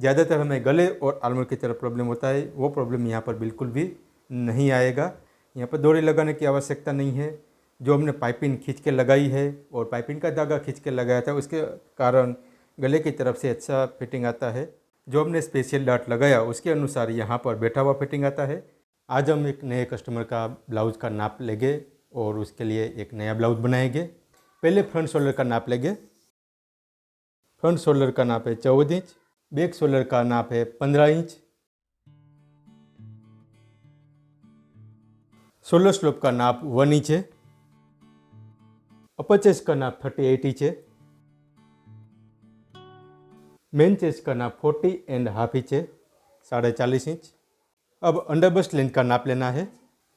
ज़्यादातर हमें गले और आर्मर की तरफ प्रॉब्लम होता है, वो प्रॉब्लम यहाँ पर बिल्कुल भी नहीं आएगा। यहाँ पर डोरी लगाने की आवश्यकता नहीं है। जो हमने पाइपिंग खींच के लगाई है और पाइपिंग का धागा खींच के लगाया था, उसके कारण गले की तरफ से अच्छा फिटिंग आता है। जो हमने स्पेशल डाट लगाया उसके अनुसार यहाँ पर बैठा हुआ फिटिंग आता है। आज हम एक नए कस्टमर का ब्लाउज़ का नाप लेंगे और उसके लिए एक नया ब्लाउज़ बनाएंगे। पहले फ्रंट शोल्डर का नाप लेंगे। फ्रंट शोल्डर का नाप है 14 इंच, बैक शोल्डर का नाप है 15 इंच, शोल्डर स्लोप का नाप 1 इंच है, अपर चेस्ट का नाप 38 इंच है, मेन चेस्ट का नाप 40.5 इंच है, 40.5 इंच। अब अंडर बस्ट लेंथ का नाप लेना है।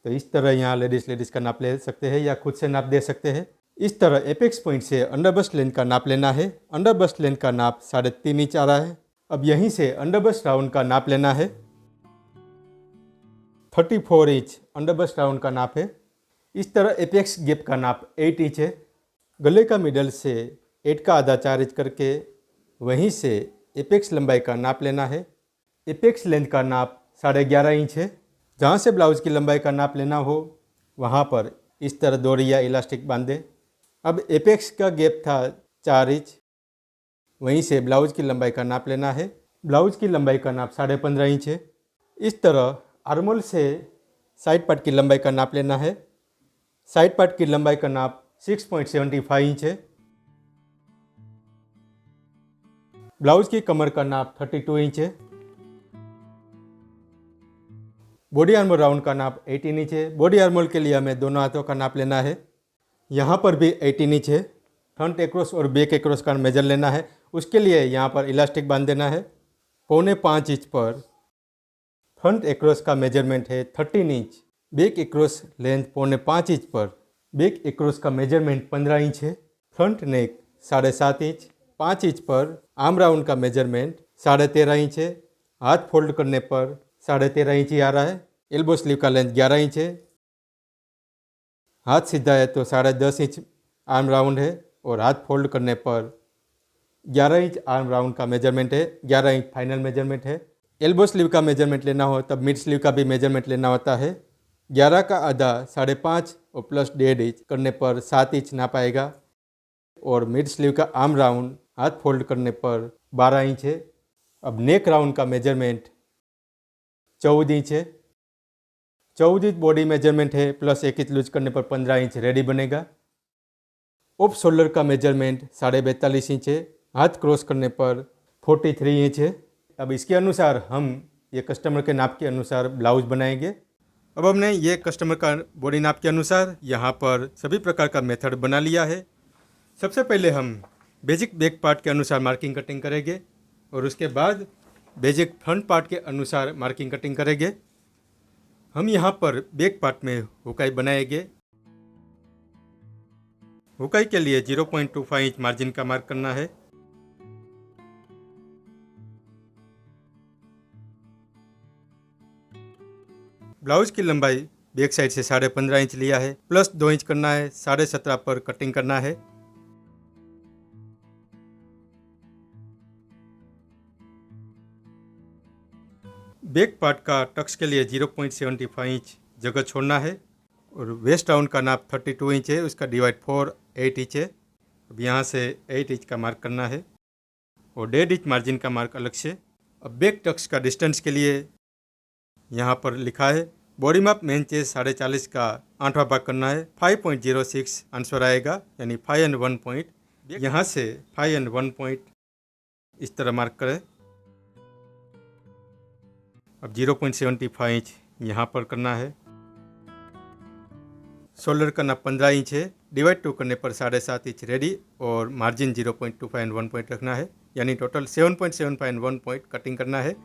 तो इस तरह यहाँ लेडीज़ का नाप ले सकते हैं या खुद से नाप दे सकते हैं। इस तरह एपेक्स पॉइंट से अंडर बस्ट लेंथ का नाप लेना है। अंडर बस्ट लेंथ का नाप 3.5 इंच आ रहा है। अब यहीं से अंडर बस्ट राउंड का नाप लेना है। 34 इंच अंडर बस्ट राउंड का नाप है। इस तरह एपेक्स गैप का नाप 8 इंच है। गले का मिडल से 8 का आधा 4 इंच करके वहीं से एपेक्स लंबाई का नाप लेना है। एपेक्स लेंथ का नाप 11.5 इंच है। जहाँ से ब्लाउज़ की लंबाई का नाप लेना हो वहाँ पर इस तरह डोरी या इलास्टिक बांध दें। अब एपेक्स का गैप था 4 इंच, वहीं से ब्लाउज़ की लंबाई का नाप लेना है। ब्लाउज़ की लंबाई का नाप 15.5 इंच है। इस तरह आर्मोल से साइड पार्ट की लंबाई का नाप लेना है। साइड पार्ट की लंबाई का नाप 6.75 इंच है। ब्लाउज़ की कमर का नाप 32 इंच है। बॉडी आर्मोल राउंड का नाप 18 इंच है। बॉडी आर्मोल के लिए हमें दोनों हाथों का नाप लेना है। यहाँ पर भी 18 इंच है। फ्रंट एक्रॉस और बैक एक्रॉस का मेजर लेना है। उसके लिए यहाँ पर इलास्टिक बांध देना है। 4.25 इंच पर फ्रंट एक्रॉस का मेजरमेंट है 13 inch. Back across length 4.25 inch पर बैक एक्रॉस का मेजरमेंट 15 इंच है। फ्रंट नेक 7.5 इंच। 5 इंच पर आर्म राउंड का मेजरमेंट 13.5 इंच है। हाथ फोल्ड करने पर 13.5 इंच ही आ रहा है। एल्बो स्लीव का लेंथ 11 इंच है। हाथ सीधा है तो 10.5 इंच आर्म राउंड है और हाथ फोल्ड करने पर 11 इंच आर्म राउंड का मेजरमेंट है। 11 इंच फाइनल मेजरमेंट है। एल्बो स्लीव का मेजरमेंट लेना हो तब मिड स्लीव का भी मेजरमेंट लेना होता है। 11 का आधा 5.5 और प्लस 1.5 इंच करने पर 7 इंच नाप आएगा और मिड स्लीव का आर्म राउंड हाथ फोल्ड करने पर 12 इंच है। अब नेक राउंड का मेजरमेंट 14 इंच है। 14 इंच बॉडी मेजरमेंट है, प्लस 1 इंच लूज करने पर 15 इंच रेडी बनेगा। ऑफ शोल्डर का मेजरमेंट 42.5 इंच है। हाथ क्रॉस करने पर 43 इंच है। अब इसके अनुसार हम ये कस्टमर के नाप के अनुसार ब्लाउज बनाएंगे। अब हमने ये कस्टमर का बॉडी नाप के अनुसार यहाँ पर सभी प्रकार का मेथड बना लिया है। सबसे पहले हम बेसिक बैक पार्ट के अनुसार मार्किंग कटिंग करेंगे और उसके बाद बेसिक फ्रंट पार्ट के अनुसार मार्किंग कटिंग करेंगे। हम यहाँ पर बैक पार्ट में हुकाई बनाएंगे। हुकाई के लिए 0.25 इंच मार्जिन का मार्क करना है। ब्लाउज की लंबाई बैक साइड से 15.5 इंच लिया है, प्लस 2 इंच करना है। 17.5 पर कटिंग करना है। बैक पार्ट का टक्स के लिए 0.75 इंच जगह छोड़ना है और वेस्ट राउंड का नाप 32 इंच है। उसका डिवाइड 4 8 इंच है। अब यहाँ से 8 इंच का मार्क करना है और 1.5 इंच मार्जिन का मार्क अलग से। अब बैक टक्स का डिस्टेंस के लिए यहाँ पर लिखा है बॉडी माप मेन चेस्ट 40.5 का 8वां भाग करना है। 5.06 आंसर आएगा, यानी 5 and 1 पॉइंट। यहाँ से 5 and 1 पॉइंट इस तरह मार्क करें। अब 0.75 इंच यहाँ पर करना है। शोल्डर का नाप 15 इंच है। डिवाइड 2 करने पर 7.5 इंच रेडी और मार्जिन 0.25 and 1 पॉइंट रखना है, यानी टोटल 7.75 and 1 पॉइंट कटिंग करना है।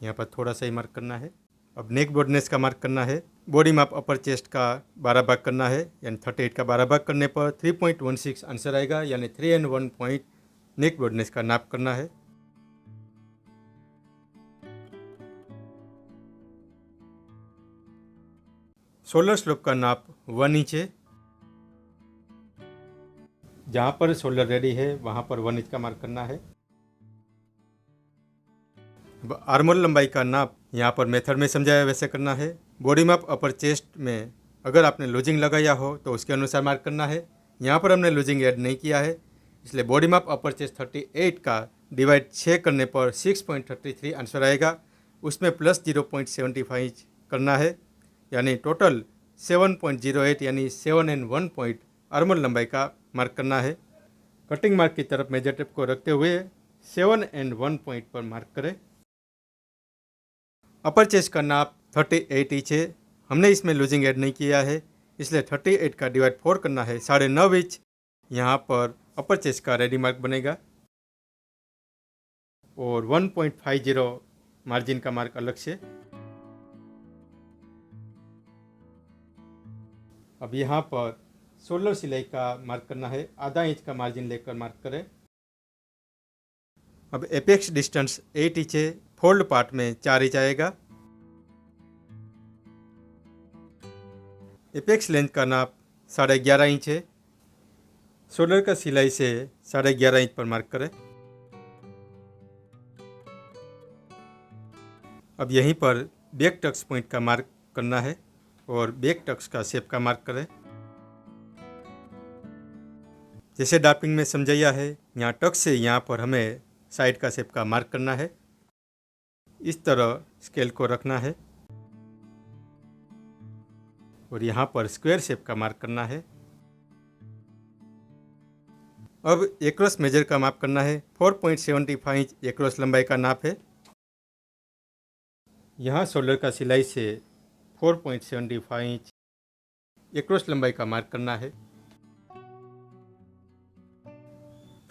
यहाँ पर थोड़ा सा ही मार्क करना है। अब नेक ब्रॉडनेस का मार्क करना है। बॉडी माप अपर चेस्ट का 12 भाग करना है, यानी 38 का 12 भाग करने पर 3.16 आंसर आएगा, यानी 3 and 1 पॉइंट नेक ब्रॉडनेस का नाप करना है। शोल्डर स्लोप का नाप 1 इंच है। जहाँ पर शोल्डर रेडी है वहाँ पर 1 इंच का मार्क करना है। अब आर्मोल लंबाई का नाप यहाँ पर मेथड में समझाया वैसे करना है। बॉडी माप अपर चेस्ट में अगर आपने लूजिंग लगाया हो तो उसके अनुसार मार्क करना है। यहाँ पर हमने लूजिंग ऐड नहीं किया है, इसलिए बॉडी माप अपर चेस्ट 38 का डिवाइड 6 करने पर 6.33 आंसर आएगा। उसमें प्लस 0.75 करना है, यानी टोटल 7.08 यानी 7 and 1 पॉइंट आर्मोल लंबाई का मार्क करना है। कटिंग मार्क की तरफ मेजर टेप को रखते हुए 7 and 1 पॉइंट पर मार्क करें। अपर चेस्ट का नाप 38 इंच है। हमने इसमें लूजिंग ऐड नहीं किया है, इसलिए 38 का डिवाइड 4 करना है 9.5 इंच। यहाँ पर अपर चेस्ट का रेडी मार्क बनेगा और 1.50 मार्जिन का मार्क अलग से। अब यहाँ पर शोल्डर सिलाई का मार्क करना है, आधा इंच का मार्जिन लेकर मार्क करें। अब एपेक्स डिस्टेंस 8 इंच है, फोल्ड पार्ट में 4 इंच आएगा। एपेक्स लेंथ का नाप 11.5 इंच है। शोल्डर का सिलाई से 11.5 इंच पर मार्क करें। अब यहीं पर बैक टक्स पॉइंट का मार्क करना है और बैक टक्स का शेप का मार्क करें। जैसे ड्राफ्टिंग में समझाया है, यहाँ टक्स से यहाँ पर हमें साइड का शेप का मार्क करना है। इस तरह स्केल को रखना है और यहाँ पर स्क्वायर शेप का मार्क करना है। अब एक्रॉस मेजर का माप करना है। 4.75 इंच एक्रॉस लंबाई का नाप है। यहाँ शोल्डर का सिलाई से 4.75 इंच एक्रॉस लंबाई का मार्क करना है।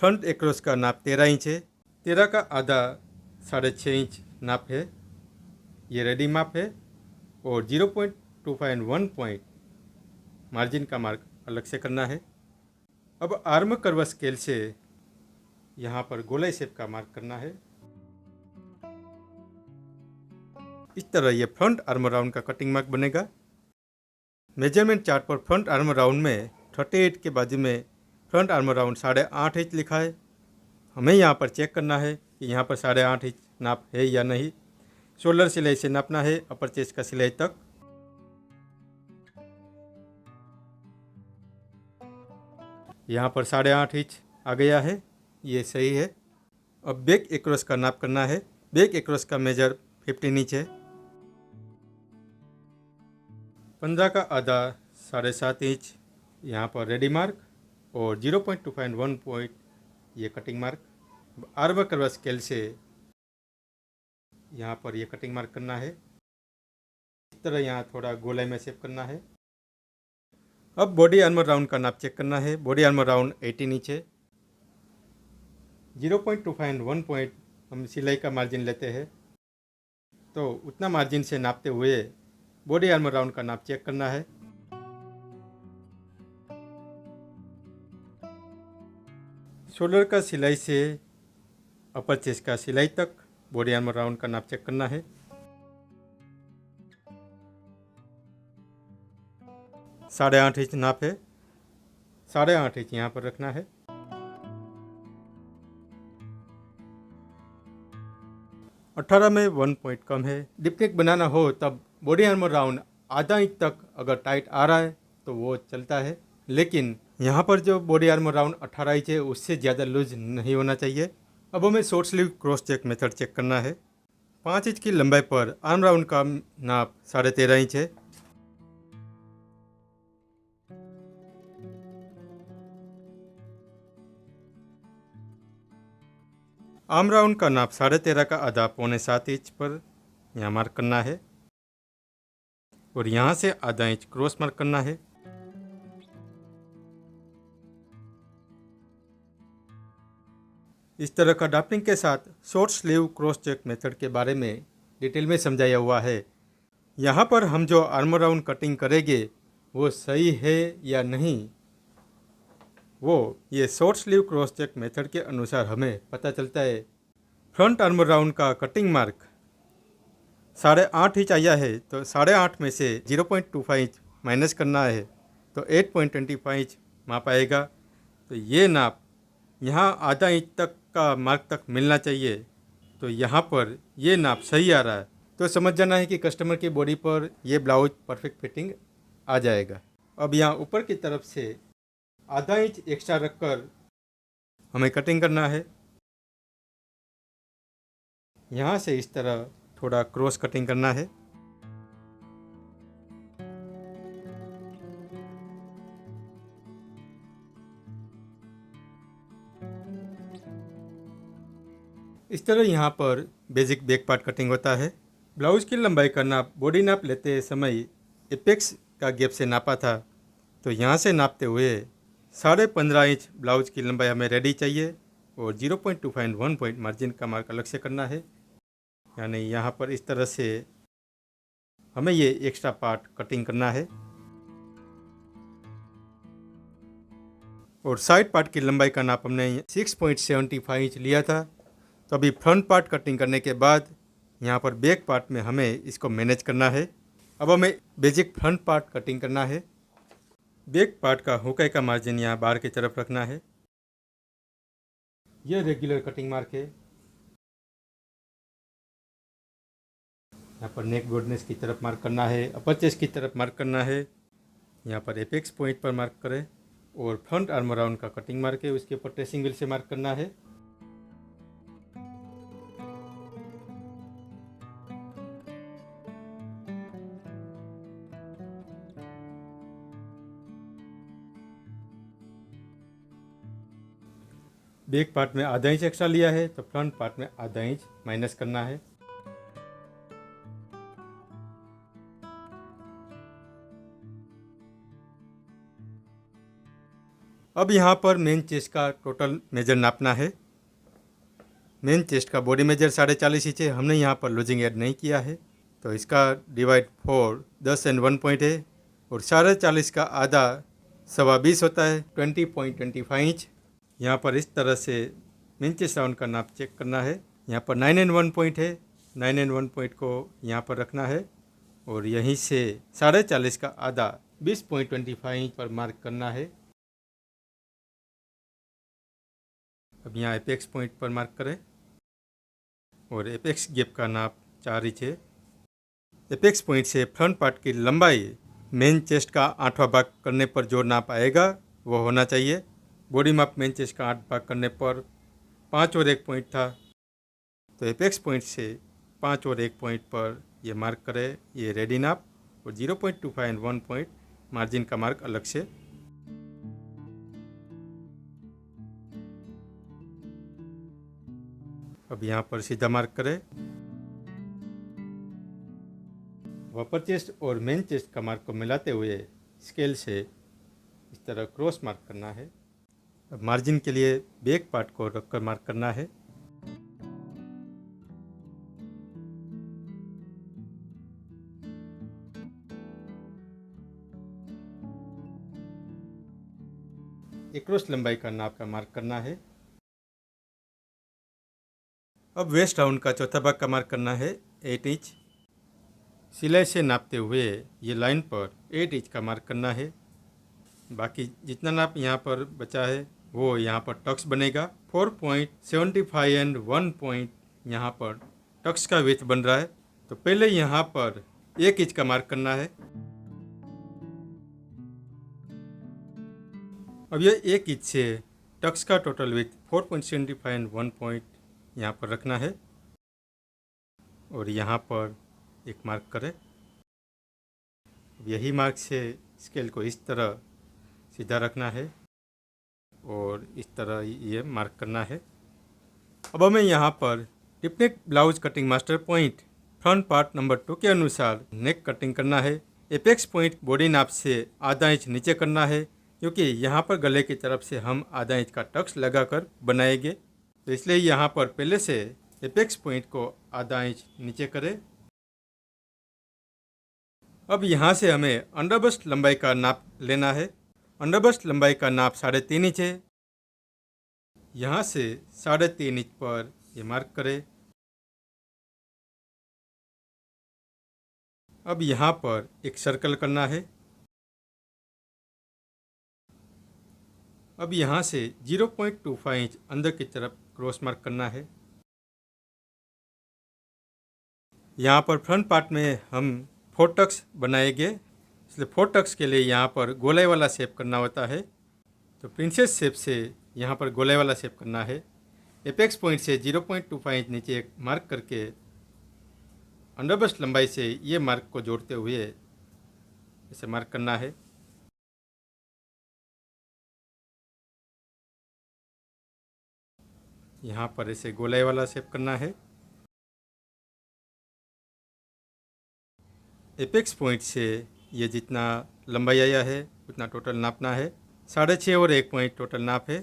फ्रंट एक्रॉस का नाप 13 इंच है। 13 का आधा 6.5 इंच नाप है, ये रेडी माप है और 0.251 पॉइंट मार्जिन का मार्क अलग से करना है। अब आर्म कर्व स्केल से यहाँ पर गोलाई शेप का मार्क करना है। इस तरह ये फ्रंट आर्म राउंड का कटिंग मार्क बनेगा। मेजरमेंट चार्ट पर फ्रंट आर्म राउंड में 38 के बाजू में फ्रंट आर्म राउंड 8.5 इंच लिखा है। हमें यहाँ पर चेक करना है कि यहाँ पर 8.5 इंच नाप है या नहीं। शोल्डर सिलाई से नापना है अपर चेस्ट का सिलाई तक। यहाँ पर 8.5 इंच आ गया है, ये सही है। अब बैक एक्रॉस का नाप करना है। बैक एक्रॉस का मेजर 15 इंच है। 15 का आधा 7.5 इंच यहाँ पर रेडी मार्क और 0.251 पॉइंट ये cutting mark. Arm curve scale से यहाँ पर ये कटिंग मार्क करना है। इस तरह यहाँ थोड़ा गोलाई में शेप करना है। अब बॉडी आर्मर राउंड का नाप चेक करना है। बॉडी आर्मर राउंड 18 इंच है। 0.251 पॉइंट हम सिलाई का मार्जिन लेते हैं, तो उतना मार्जिन से नापते हुए बॉडी आर्मर राउंड का नाप चेक करना है। शोल्डर का सिलाई से अपर चेस्ट का सिलाई तक बॉडी आर्मर राउंड का नाप चेक करना है। 8.5 इंच नाप है। 8.5 इंच यहाँ पर रखना है। अठारह में 1 पॉइंट कम है। डिप नेक बनाना हो तब बॉडी आर्मर राउंड आधा इंच तक अगर टाइट आ रहा है तो वो चलता है, लेकिन यहाँ पर जो बॉडी आर्मर राउंड 18 इंच है उससे ज़्यादा लूज नहीं होना चाहिए। अब हमें short sleeve cross check method check करना है। 5 इंच की लंबाई पर आर्म राउंड का नाप 13.5 इंच है। आर्म राउंड का नाप 13.5 का आधा 6.25 इंच पर यहाँ मार्क करना है और यहाँ से आधा इंच क्रॉस मार्क करना है। इस तरह का ड्राफ्टिंग के साथ short sleeve cross check method के बारे में डिटेल में समझाया हुआ है। यहाँ पर हम जो आर्म राउंड कटिंग करेंगे वो सही है या नहीं, वो ये short sleeve cross check method के अनुसार हमें पता चलता है। फ्रंट आर्म राउंड का कटिंग मार्क 8.5 इंच आया है, तो 8.5 में से 0.25 इंच माइनस करना है तो 8.25 इंच माप आएगा। तो ये नाप यहाँ आधा इंच तक का मार्क तक मिलना चाहिए। तो यहाँ पर ये नाप सही आ रहा है तो समझ जाना है कि कस्टमर की बॉडी पर ये ब्लाउज परफेक्ट फिटिंग आ जाएगा। अब यहाँ ऊपर की तरफ से आधा इंच एक्स्ट्रा रखकर हमें कटिंग करना है। यहाँ से इस तरह थोड़ा क्रॉस कटिंग करना है। इस तरह यहाँ पर बेसिक बैक पार्ट कटिंग होता है। ब्लाउज की लंबाई का नाप बॉडी नाप लेते समय एपेक्स का गैप से नापा था, तो यहाँ से नापते हुए 15.5 इंच ब्लाउज की लंबाई हमें रेडी चाहिए और 0.25 1 पॉइंट मार्जिन का मार्क अलग से करना है। यानी यहाँ पर इस तरह से हमें ये एक्स्ट्रा पार्ट कटिंग करना है। और साइड पार्ट की लंबाई का नाप हमने 6.75 इंच लिया था। तो अभी फ्रंट पार्ट कटिंग करने के बाद यहाँ पर बैक पार्ट में हमें इसको मैनेज करना है। अब हमें बेसिक फ्रंट पार्ट कटिंग करना है। बैक पार्ट का हुकाई का मार्जिन यहाँ बाहर की तरफ रखना है। यह रेगुलर कटिंग मार्क है। यहाँ पर नेक ब्रॉडनेस की तरफ मार्क करना है, अपर चेस्ट की तरफ मार्क करना है। यहाँ पर एपेक्स पॉइंट पर मार्क करें और फ्रंट आर्म राउंड का कटिंग मार्क है, उसके ऊपर ट्रेसिंग व्हील से मार्क करना है। बैक पार्ट में आधा इंच एक्स्ट्रा लिया है तो फ्रंट पार्ट में आधा इंच माइनस करना है। अब यहाँ पर मेन चेस्ट का टोटल मेजर नापना है। मेन चेस्ट का बॉडी मेजर 40.5 इंच है। हमने यहाँ पर लूजिंग ऐड नहीं किया है, तो इसका डिवाइड 4 10 एंड 1 पॉइंट है और 40.5 का आधा 20.25 होता है 20.25 इंच। यहाँ पर इस तरह से मेन चेस्ट राउंड का नाप चेक करना है। यहाँ पर 9 एंड 1 पॉइंट है, 9 एंड 1 पॉइंट को यहाँ पर रखना है और यहीं से 40.5 का आधा 20.25 इंच पर मार्क करना है। अब यहाँ एपेक्स पॉइंट पर मार्क करें और एपेक्स गैप का नाप 4 इंच है। एपेक्स पॉइंट से फ्रंट पार्ट की लंबाई मेन चेस्ट का 8वां भाग करने पर जो नाप आएगा वो होना चाहिए। बॉडी माप मेन चेस्ट का 8 भाग करने पर 5 और 1 पॉइंट था, तो एपेक्स पॉइंट से 5 और 1 पॉइंट पर ये मार्क करें, ये रेडी नाप और 0.25 1 पॉइंट मार्जिन का मार्क अलग से। अब यहाँ पर सीधा मार्क करें। अपर चेस्ट और मेन चेस्ट का मार्क को मिलाते हुए स्केल से इस तरह क्रॉस मार्क करना है। अब मार्जिन के लिए बैक पार्ट को रखकर मार्क करना है। एक्रॉस लंबाई का नाप का मार्क करना है। अब वेस्ट राउंड का चौथा भाग का मार्क करना है 8 इंच। सिलाई से नापते हुए ये लाइन पर 8 इंच का मार्क करना है। बाकी जितना नाप यहाँ पर बचा है वो यहाँ पर टक्स बनेगा। 4.75 एंड 1 पॉइंट यहाँ पर टक्स का विड्थ बन रहा है। तो पहले यहाँ पर 1 इंच का मार्क करना है। अब ये 1 इंच से टक्स का टोटल विड्थ 4.75 एंड 1 पॉइंट यहाँ पर रखना है और यहाँ पर एक मार्क करें। यही मार्क से स्केल को इस तरह सीधा रखना है और इस तरह ये मार्क करना है। अब हमें यहाँ पर deep neck blouse cutting master point front part number 2 के अनुसार नेक कटिंग करना है। एपेक्स पॉइंट बॉडी नाप से आधा इंच नीचे करना है, क्योंकि यहाँ पर गले की तरफ से हम आधा इंच का टक्स लगाकर बनाएंगे। तो इसलिए यहाँ पर पहले से एपेक्स पॉइंट को आधा इंच नीचे करें। अब यहाँ से हमें अंडरबस्ट लंबाई का नाप लेना है। अंडरबस्ट लंबाई का नाप 3.5 इंच है। यहाँ से 3.5 इंच पर ये मार्क करें। अब यहाँ पर एक सर्कल करना है। अब यहाँ से 0.25 इंच अंदर की तरफ क्रॉस मार्क करना है। यहाँ पर फ्रंट पार्ट में हम 4 टक्स बनाएंगे, इसलिए 4 टक्स के लिए यहाँ पर गोलाई वाला शेप करना होता है। तो प्रिंसेस शेप से यहाँ पर गोलाई वाला शेप करना है। एपेक्स पॉइंट से 0.25 इंच नीचे एक मार्क करके अंडरबस्ट लंबाई से ये मार्क को जोड़ते हुए इसे मार्क करना है। यहाँ पर इसे गोलाई वाला शेप करना है। एपेक्स पॉइंट से ये जितना लंबाई आया है उतना टोटल नापना है। 6.5 और 1 पॉइंट टोटल नाप है।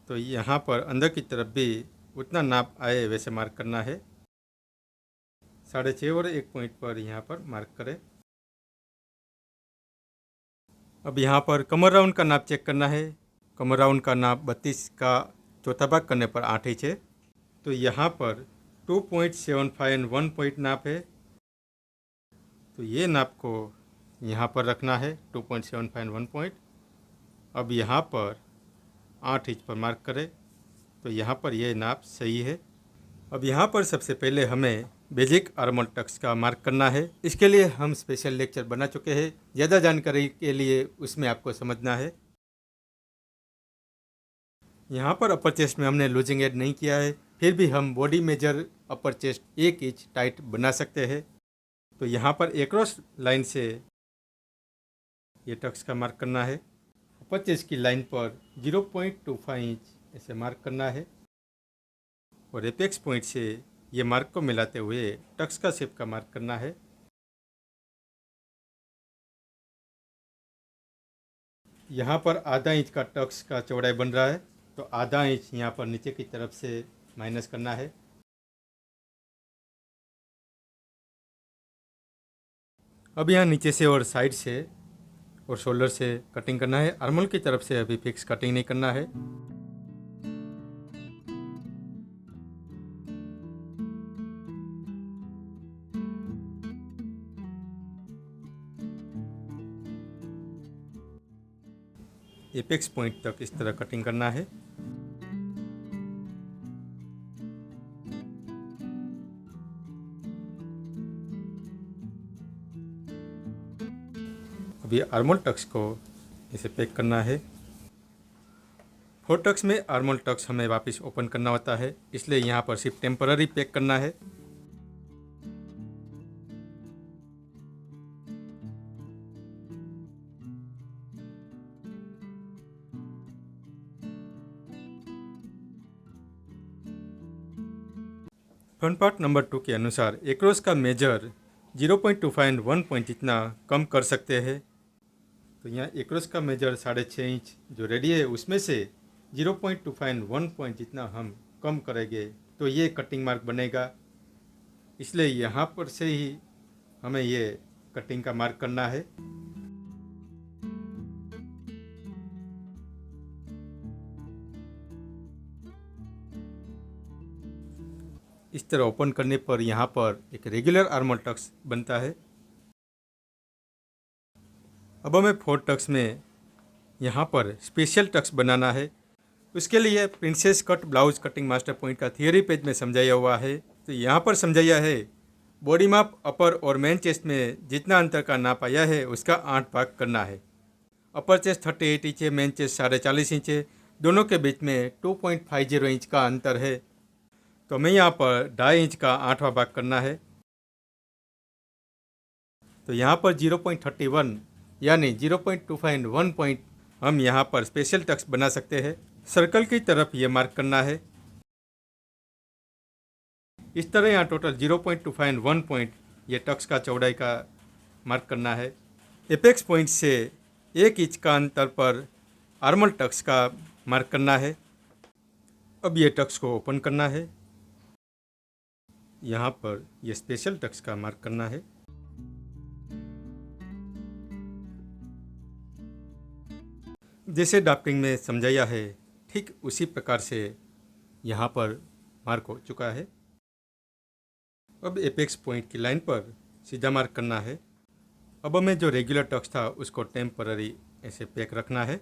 तो यहाँ पर अंदर की तरफ भी उतना नाप आए वैसे मार्क करना है। 6.5 और 1 पॉइंट पर यहाँ पर मार्क करें। अब यहाँ पर कमर राउंड का नाप चेक करना है। कमर राउंड का नाप 32 का चौथा भाग करने पर 8 इंच है। तो यहाँ पर 2.75 1 पॉइंट नाप है। तो ये नाप को यहाँ पर रखना है 2.75 1 पॉइंट। अब यहाँ पर 8 इंच पर मार्क करें। तो यहाँ पर यह नाप सही है। अब यहाँ पर सबसे पहले हमें बेसिक आर्मोल टक्स का मार्क करना है। इसके लिए हम स्पेशल लेक्चर बना चुके हैं, ज़्यादा जानकारी के लिए उसमें आपको समझना है। यहाँ पर अपर चेस्ट में हमने लूजिंग ऐड नहीं किया है, फिर भी हम body measure upper chest 1 inch tight बना सकते हैं। तो यहाँ पर एक्रॉस लाइन से ये टक्स का मार्क करना है। अपर चेस्ट की लाइन पर 0.25 इंच ऐसे मार्क करना है और एपेक्स पॉइंट से ये मार्क को मिलाते हुए टक्स का शेप का मार्क करना है। यहाँ पर आधा इंच का टक्स का चौड़ाई बन रहा है, तो आधा इंच यहाँ पर नीचे की तरफ से माइनस करना है। अब यहाँ नीचे से और साइड से और शोल्डर से कटिंग करना है। आर्मोल की तरफ से अभी फिक्स कटिंग नहीं करना है। एपेक्स पॉइंट तक इस तरह कटिंग करना है। अभी आर्मोल टक्स को इसे पैक करना है। 4 टक्स में आर्मोल टक्स हमें वापस ओपन करना होता है, इसलिए यहाँ पर सिर्फ टेम्पररी पैक करना है। फ्रंट पार्ट नंबर 2 के अनुसार एक्रॉस का मेजर 0.25 1 पॉइंट जितना कम कर सकते हैं। तो यहाँ एक्रॉस का मेजर 6.5 इंच जो रेडी है उसमें से 0.25 1 पॉइंट जितना हम कम करेंगे तो ये कटिंग मार्क बनेगा। इसलिए यहाँ पर से ही हमें ये कटिंग का मार्क करना है। इस तरह ओपन करने पर यहाँ पर एक रेगुलर आर्मोल टक्स बनता है। अब हमें 4 टक्स में यहाँ पर स्पेशल टक्स बनाना है। उसके लिए princess cut blouse cutting master point का थियरी पेज में समझाया हुआ है। तो यहाँ पर समझाया है बॉडी माप अपर और मेन चेस्ट में जितना अंतर का नाप आया है उसका 8 भाग करना है। अपर चेस्ट 38 इंच है, मेन चेस्ट 40.5 इंच है, दोनों के बीच में 2.50 इंच का अंतर है। तो हमें यहाँ पर 2.5 इंच का 8वां भाग करना है। तो यहाँ पर 0.31 यानी 0.25 1 पॉइंट हम यहाँ पर स्पेशल टक्स बना सकते हैं। सर्कल की तरफ ये मार्क करना है। इस तरह यहाँ टोटल 0.25 1 पॉइंट ये टक्स का चौड़ाई का मार्क करना है। एपेक्स पॉइंट से 1 इंच का अंतर पर आर्मोल टक्स का मार्क करना है। अब ये टक्स को ओपन करना है। यहाँ पर ये स्पेशल टक्स का मार्क करना है। जैसे ड्राफ्टिंग में समझाया है ठीक उसी प्रकार से यहाँ पर मार्क हो चुका है। अब एपेक्स पॉइंट की लाइन पर सीधा मार्क करना है। अब हमें जो रेगुलर टक्स था उसको टेम्पररी ऐसे पैक रखना है।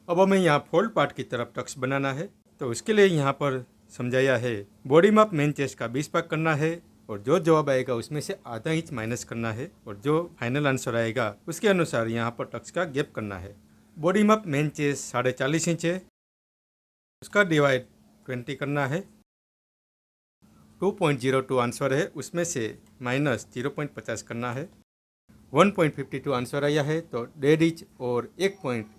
अब हमें यहाँ फोल्ड पार्ट की तरफ टक्स बनाना है। तो उसके लिए यहाँ पर समझाया है, बॉडी माप मेन चेस्ट का 20 भाग करना है और जो जवाब आएगा उसमें से आधा इंच माइनस करना है और जो फाइनल आंसर आएगा उसके अनुसार यहाँ पर टक्स का गैप करना है। बॉडी माप मेन चेस्ट 40.5 इंच है, उसका डिवाइड 20 करना है। 2.02 आंसर है, उसमें से माइनस 0.50 करना है। 1.52 आंसर आया है, तो 1.5 इंच और 1 पॉइंट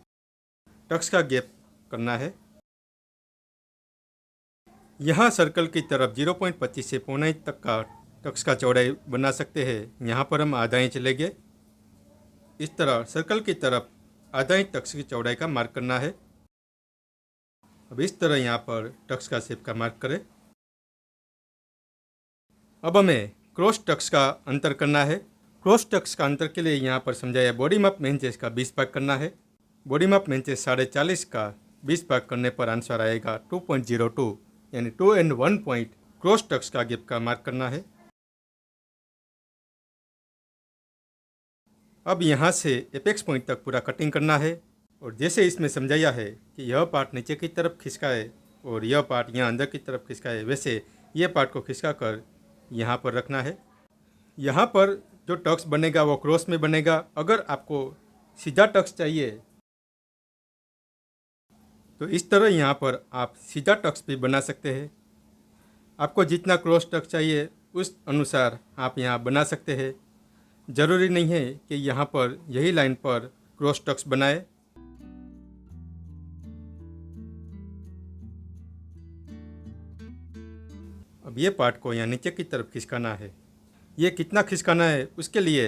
टक्स का गैप करना है। यहाँ सर्कल की तरफ 0.25 से पौना इंच तक का टक्स का चौड़ाई बना सकते हैं। यहाँ पर हम आधा इंच लेंगे। इस तरह सर्कल की तरफ आधा इंच टक्स की चौड़ाई का मार्क करना है। अब इस तरह यहाँ पर टक्स का शेप का मार्क करें। अब हमें क्रॉस टक्स का अंतर करना है। क्रॉस टक्स का अंतर के लिए यहाँ पर समझाया, बॉडी माप मेन चेस्ट का 20 भाग करना है। बॉडी माप मेन चेस्ट 40.5 का 20 भाग करने पर आंसर आएगा 2.02, यानी 2 एंड 1 पॉइंट क्रॉस टक्स का गैप का मार्क करना है। अब यहाँ से एपेक्स पॉइंट तक पूरा कटिंग करना है और जैसे इसमें समझाया है कि यह पार्ट नीचे की तरफ खिसका है और यह पार्ट यहाँ अंदर की तरफ खिसका है, वैसे यह पार्ट को खिसका कर यहाँ पर रखना है। यहाँ पर जो टक्स बनेगा वो क्रॉस में बनेगा। अगर आपको सीधा टक्स चाहिए तो इस तरह यहाँ पर आप सीधा टक्स भी बना सकते हैं। आपको जितना क्रॉस टक्स चाहिए उस अनुसार आप यहाँ बना सकते हैं। ज़रूरी नहीं है कि यहाँ पर यही लाइन पर क्रॉस टक्स बनाए। अब ये पार्ट को यहाँ नीचे की तरफ खिसकाना है। ये कितना खिसकाना है उसके लिए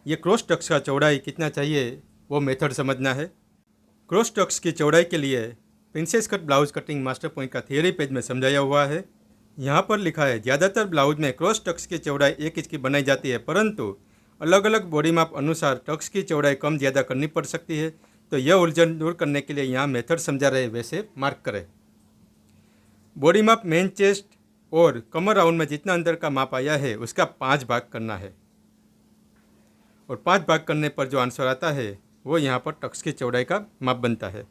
ये क्रॉस टक्स का चौड़ाई कितना चाहिए वो मेथड समझना है। क्रॉस टक्स की चौड़ाई के लिए princess cut blouse cutting master point का थियरी पेज में समझाया हुआ है। यहाँ पर लिखा है, ज़्यादातर ब्लाउज में क्रॉस टक्स की चौड़ाई 1 इंच की बनाई जाती है, परंतु अलग अलग बॉडी माप अनुसार टक्स की चौड़ाई कम ज़्यादा करनी पड़ सकती है। तो यह उलझन दूर करने के लिए यहाँ मेथड समझा रहे, वैसे मार्क करें। बॉडी माप मेन चेस्ट और कमर राउंड में जितना अंदर का माप आया है उसका 5 भाग करना है और 5 भाग करने पर जो आंसर आता है वो यहाँ पर टक्स की चौड़ाई का माप बनता है।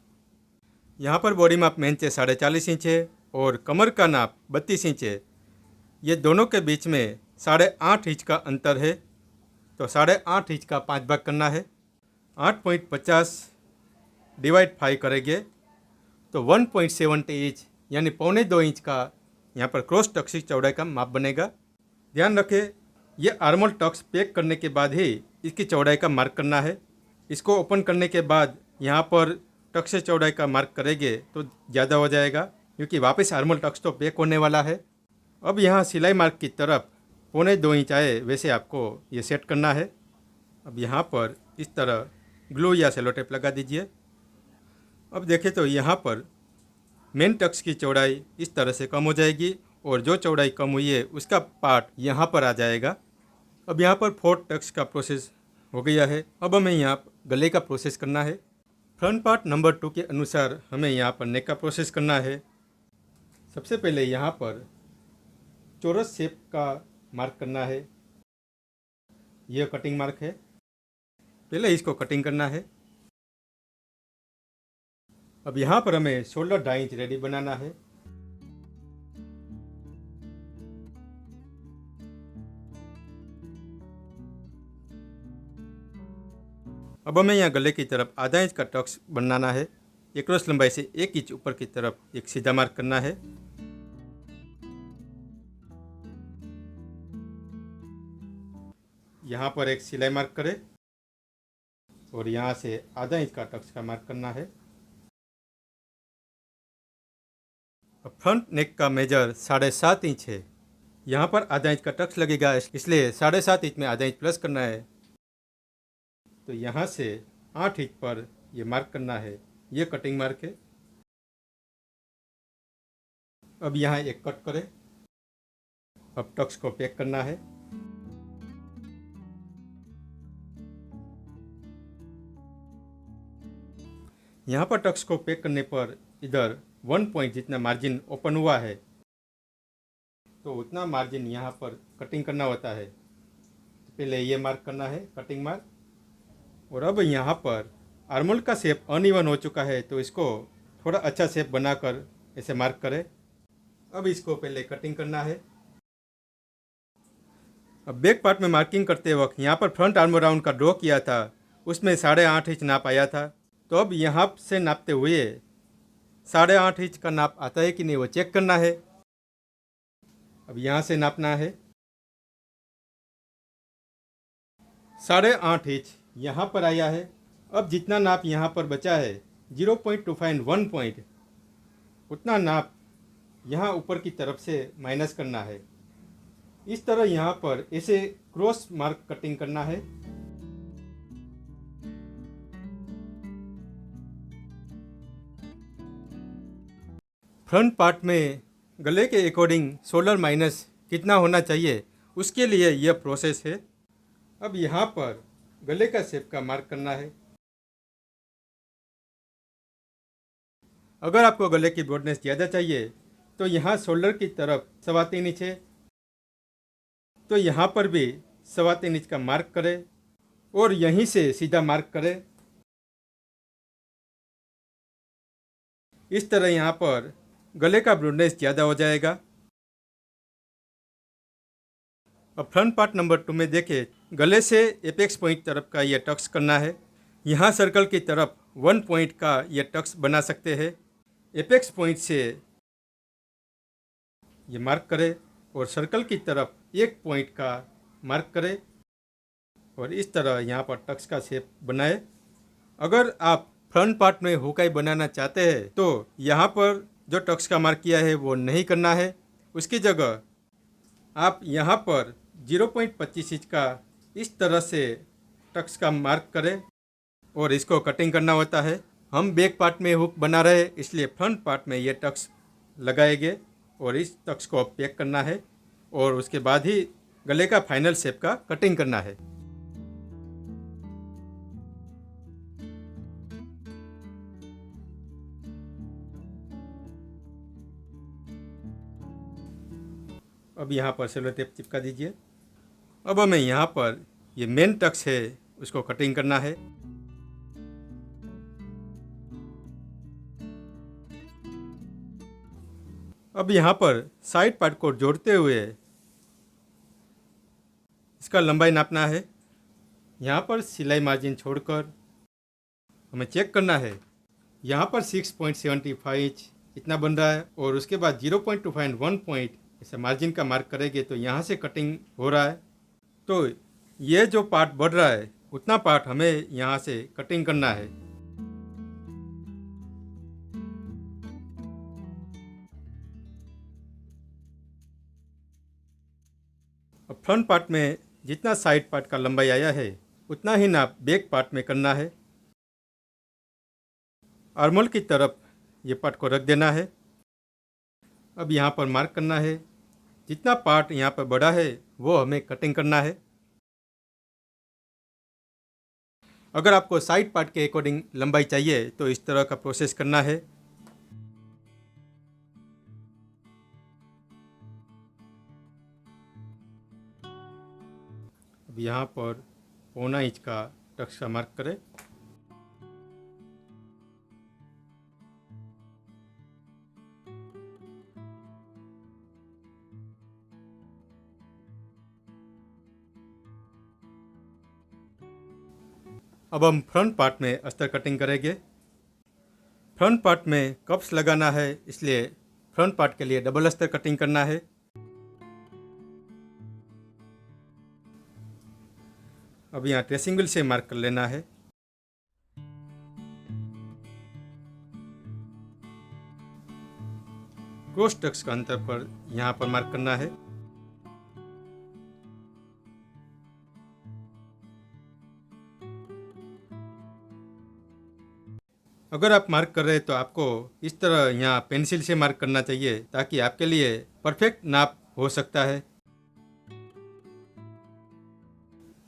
यहाँ पर बॉडी माप मेन चेस्ट 40.5 इंच है और कमर का नाप 32 इंच है। ये दोनों के बीच में 8.5 इंच का अंतर है, तो 8.5 इंच का 5 भाग करना है। 8.50 डिवाइड 5 करेंगे तो 1.70 इंच यानी 1.25 इंच का यहाँ पर क्रॉस टक्स की चौड़ाई का माप बनेगा। ध्यान रखें, ये आर्मोल टक्स पैक करने के बाद ही इसकी चौड़ाई का मार्क करना है। इसको ओपन करने के बाद यहाँ पर टक्स की चौड़ाई का मार्क करेंगे तो ज़्यादा हो जाएगा, क्योंकि वापस आर्मोल टक्स तो पैक होने वाला है। अब यहाँ सिलाई मार्क की तरफ 1.25 इंच आए वैसे आपको ये सेट करना है। अब यहाँ पर इस तरह ग्लू या सेलो टेप लगा दीजिए। अब देखें तो यहाँ पर मेन टक्स की चौड़ाई इस तरह से कम हो जाएगी और जो चौड़ाई कम हुई है उसका पार्ट यहाँ पर आ जाएगा। अब यहाँ पर फोर्थ टक्स का प्रोसेस हो गया है। अब हमें यहाँ गले का प्रोसेस करना है। फ्रंट पार्ट नंबर 2 के अनुसार हमें यहाँ पर नेक का प्रोसेस करना है। सबसे पहले यहाँ पर चौरस शेप का मार्क करना है। यह कटिंग मार्क है, पहले इसको कटिंग करना है। अब यहाँ पर हमें शोल्डर 2.5 इंच रेडी बनाना है। अब हमें यहाँ गले की तरफ आधा इंच का टक्स बनाना है। एक क्रॉस लंबाई से 1 इंच ऊपर की तरफ एक सीधा मार्क करना है। यहाँ पर एक सिलाई मार्क करें और यहाँ से आधा इंच का टक्स का मार्क करना है। अब फ्रंट नेक का मेजर 7.5 इंच है। यहाँ पर आधा इंच का टक्स लगेगा, इसलिए 7.5 इंच में आधा इंच प्लस करना है। तो यहाँ से 8 इंच पर ये मार्क करना है। ये कटिंग मार्क है। अब यहाँ एक कट करें। अब टक्स को पैक करना है। यहाँ पर टक्स को पैक करने पर इधर 1 पॉइंट जितना मार्जिन ओपन हुआ है तो उतना मार्जिन यहाँ पर कटिंग करना होता है। तो पहले ये मार्क करना है, कटिंग मार्क। और अब यहाँ पर आर्मोल का शेप अनइवन हो चुका है, तो इसको थोड़ा अच्छा शेप बनाकर ऐसे मार्क करें। अब इसको पहले कटिंग करना है। अब बैक पार्ट में मार्किंग करते वक्त यहाँ पर फ्रंट आर्म राउंड का ड्रॉ किया था, उसमें 8.5 इंच नाप आया था। तो अब यहाँ से नापते हुए 8.5 इंच का नाप आता है कि नहीं वो चेक करना है। अब यहाँ से नापना है 8.5 इंच यहाँ पर आया है। अब जितना नाप यहाँ पर बचा है 0.25 1 पॉइंट, उतना नाप यहाँ ऊपर की तरफ से माइनस करना है। इस तरह यहाँ पर ऐसे क्रॉस मार्क कटिंग करना है। फ्रंट पार्ट में गले के अकॉर्डिंग शोल्डर माइनस कितना होना चाहिए, उसके लिए यह प्रोसेस है। अब यहाँ पर गले का शेप का मार्क करना है। अगर आपको गले की ब्रॉडनेस ज़्यादा चाहिए तो यहाँ शोल्डर की तरफ 3.25 इंच है, तो यहाँ पर भी 3.25 इंच का मार्क करें और यहीं से सीधा मार्क करें। इस तरह यहाँ पर गले का ब्रॉडनेस ज़्यादा हो जाएगा। अब फ्रंट पार्ट नंबर 2 में देखें, गले से एपेक्स पॉइंट तरफ का यह टक्स करना है। यहाँ सर्कल की तरफ 1 पॉइंट का यह टक्स बना सकते हैं। एपेक्स पॉइंट से ये मार्क करें और सर्कल की तरफ 1 पॉइंट का मार्क करें और इस तरह यहाँ पर टक्स का शेप बनाए। अगर आप फ्रंट पार्ट में हुकाई बनाना चाहते हैं तो यहाँ पर जो टक्स का मार्क किया है वो नहीं करना है, उसकी जगह आप यहाँ पर 0.25 इंच का इस तरह से टक्स का मार्क करें और इसको कटिंग करना होता है। हम बैक पार्ट में हुक बना रहे हैं, इसलिए फ्रंट पार्ट में ये टक्स लगाएंगे और इस टक्स को पैक करना है और उसके बाद ही गले का फाइनल शेप का कटिंग करना है। अब यहाँ पर सेलो टेप चिपका दीजिए। अब हमें यहाँ पर ये मेन टक्स है उसको कटिंग करना है। अब यहाँ पर साइड पार्ट को जोड़ते हुए इसका लंबाई नापना है। यहाँ पर सिलाई मार्जिन छोड़कर हमें चेक करना है। यहाँ पर 6.75 इंच इतना बन रहा है और उसके बाद 0.25 1 पॉइंट ऐसे मार्जिन का मार्क करेंगे तो यहाँ से कटिंग हो रहा है। तो ये जो पार्ट बढ़ रहा है उतना पार्ट हमें यहाँ से कटिंग करना है। अब फ्रंट पार्ट में जितना साइड पार्ट का लंबाई आया है उतना ही नाप बैक पार्ट में करना है। आर्मोल की तरफ ये पार्ट को रख देना है। अब यहाँ पर मार्क करना है। जितना पार्ट यहाँ पर बड़ा है वो हमें कटिंग करना है। अगर आपको साइड पार्ट के अकॉर्डिंग लंबाई चाहिए तो इस तरह का प्रोसेस करना है। अब यहाँ पर 1.25 इंच का टक्स का मार्क करें। अब हम फ्रंट पार्ट में अस्तर कटिंग करेंगे। फ्रंट पार्ट में कप्स लगाना है, इसलिए फ्रंट पार्ट के लिए डबल अस्तर कटिंग करना है। अब यहाँ ट्रेसिंग व्हील से मार्क कर लेना है। क्रॉस टक्स का अंतर पर यहाँ पर मार्क करना है। अगर आप मार्क कर रहे हैं तो आपको इस तरह यहाँ पेंसिल से मार्क करना चाहिए ताकि आपके लिए परफेक्ट नाप हो सकता है।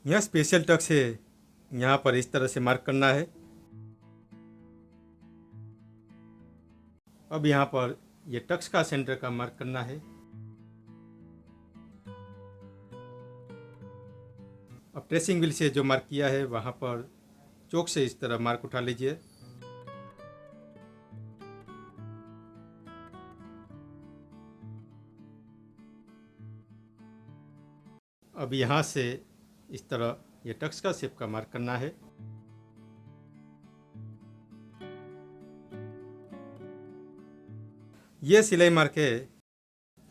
यह स्पेशल टक्स है, यहाँ पर इस तरह से मार्क करना है। अब यहाँ पर ये टक्स का सेंटर का मार्क करना है। अब ट्रेसिंग व्हील से जो मार्क किया है वहाँ पर चौक से इस तरह मार्क उठा लीजिए। अब यहाँ से इस तरह ये टक्स का शेप का मार्क करना है। ये सिलाई मार्क है,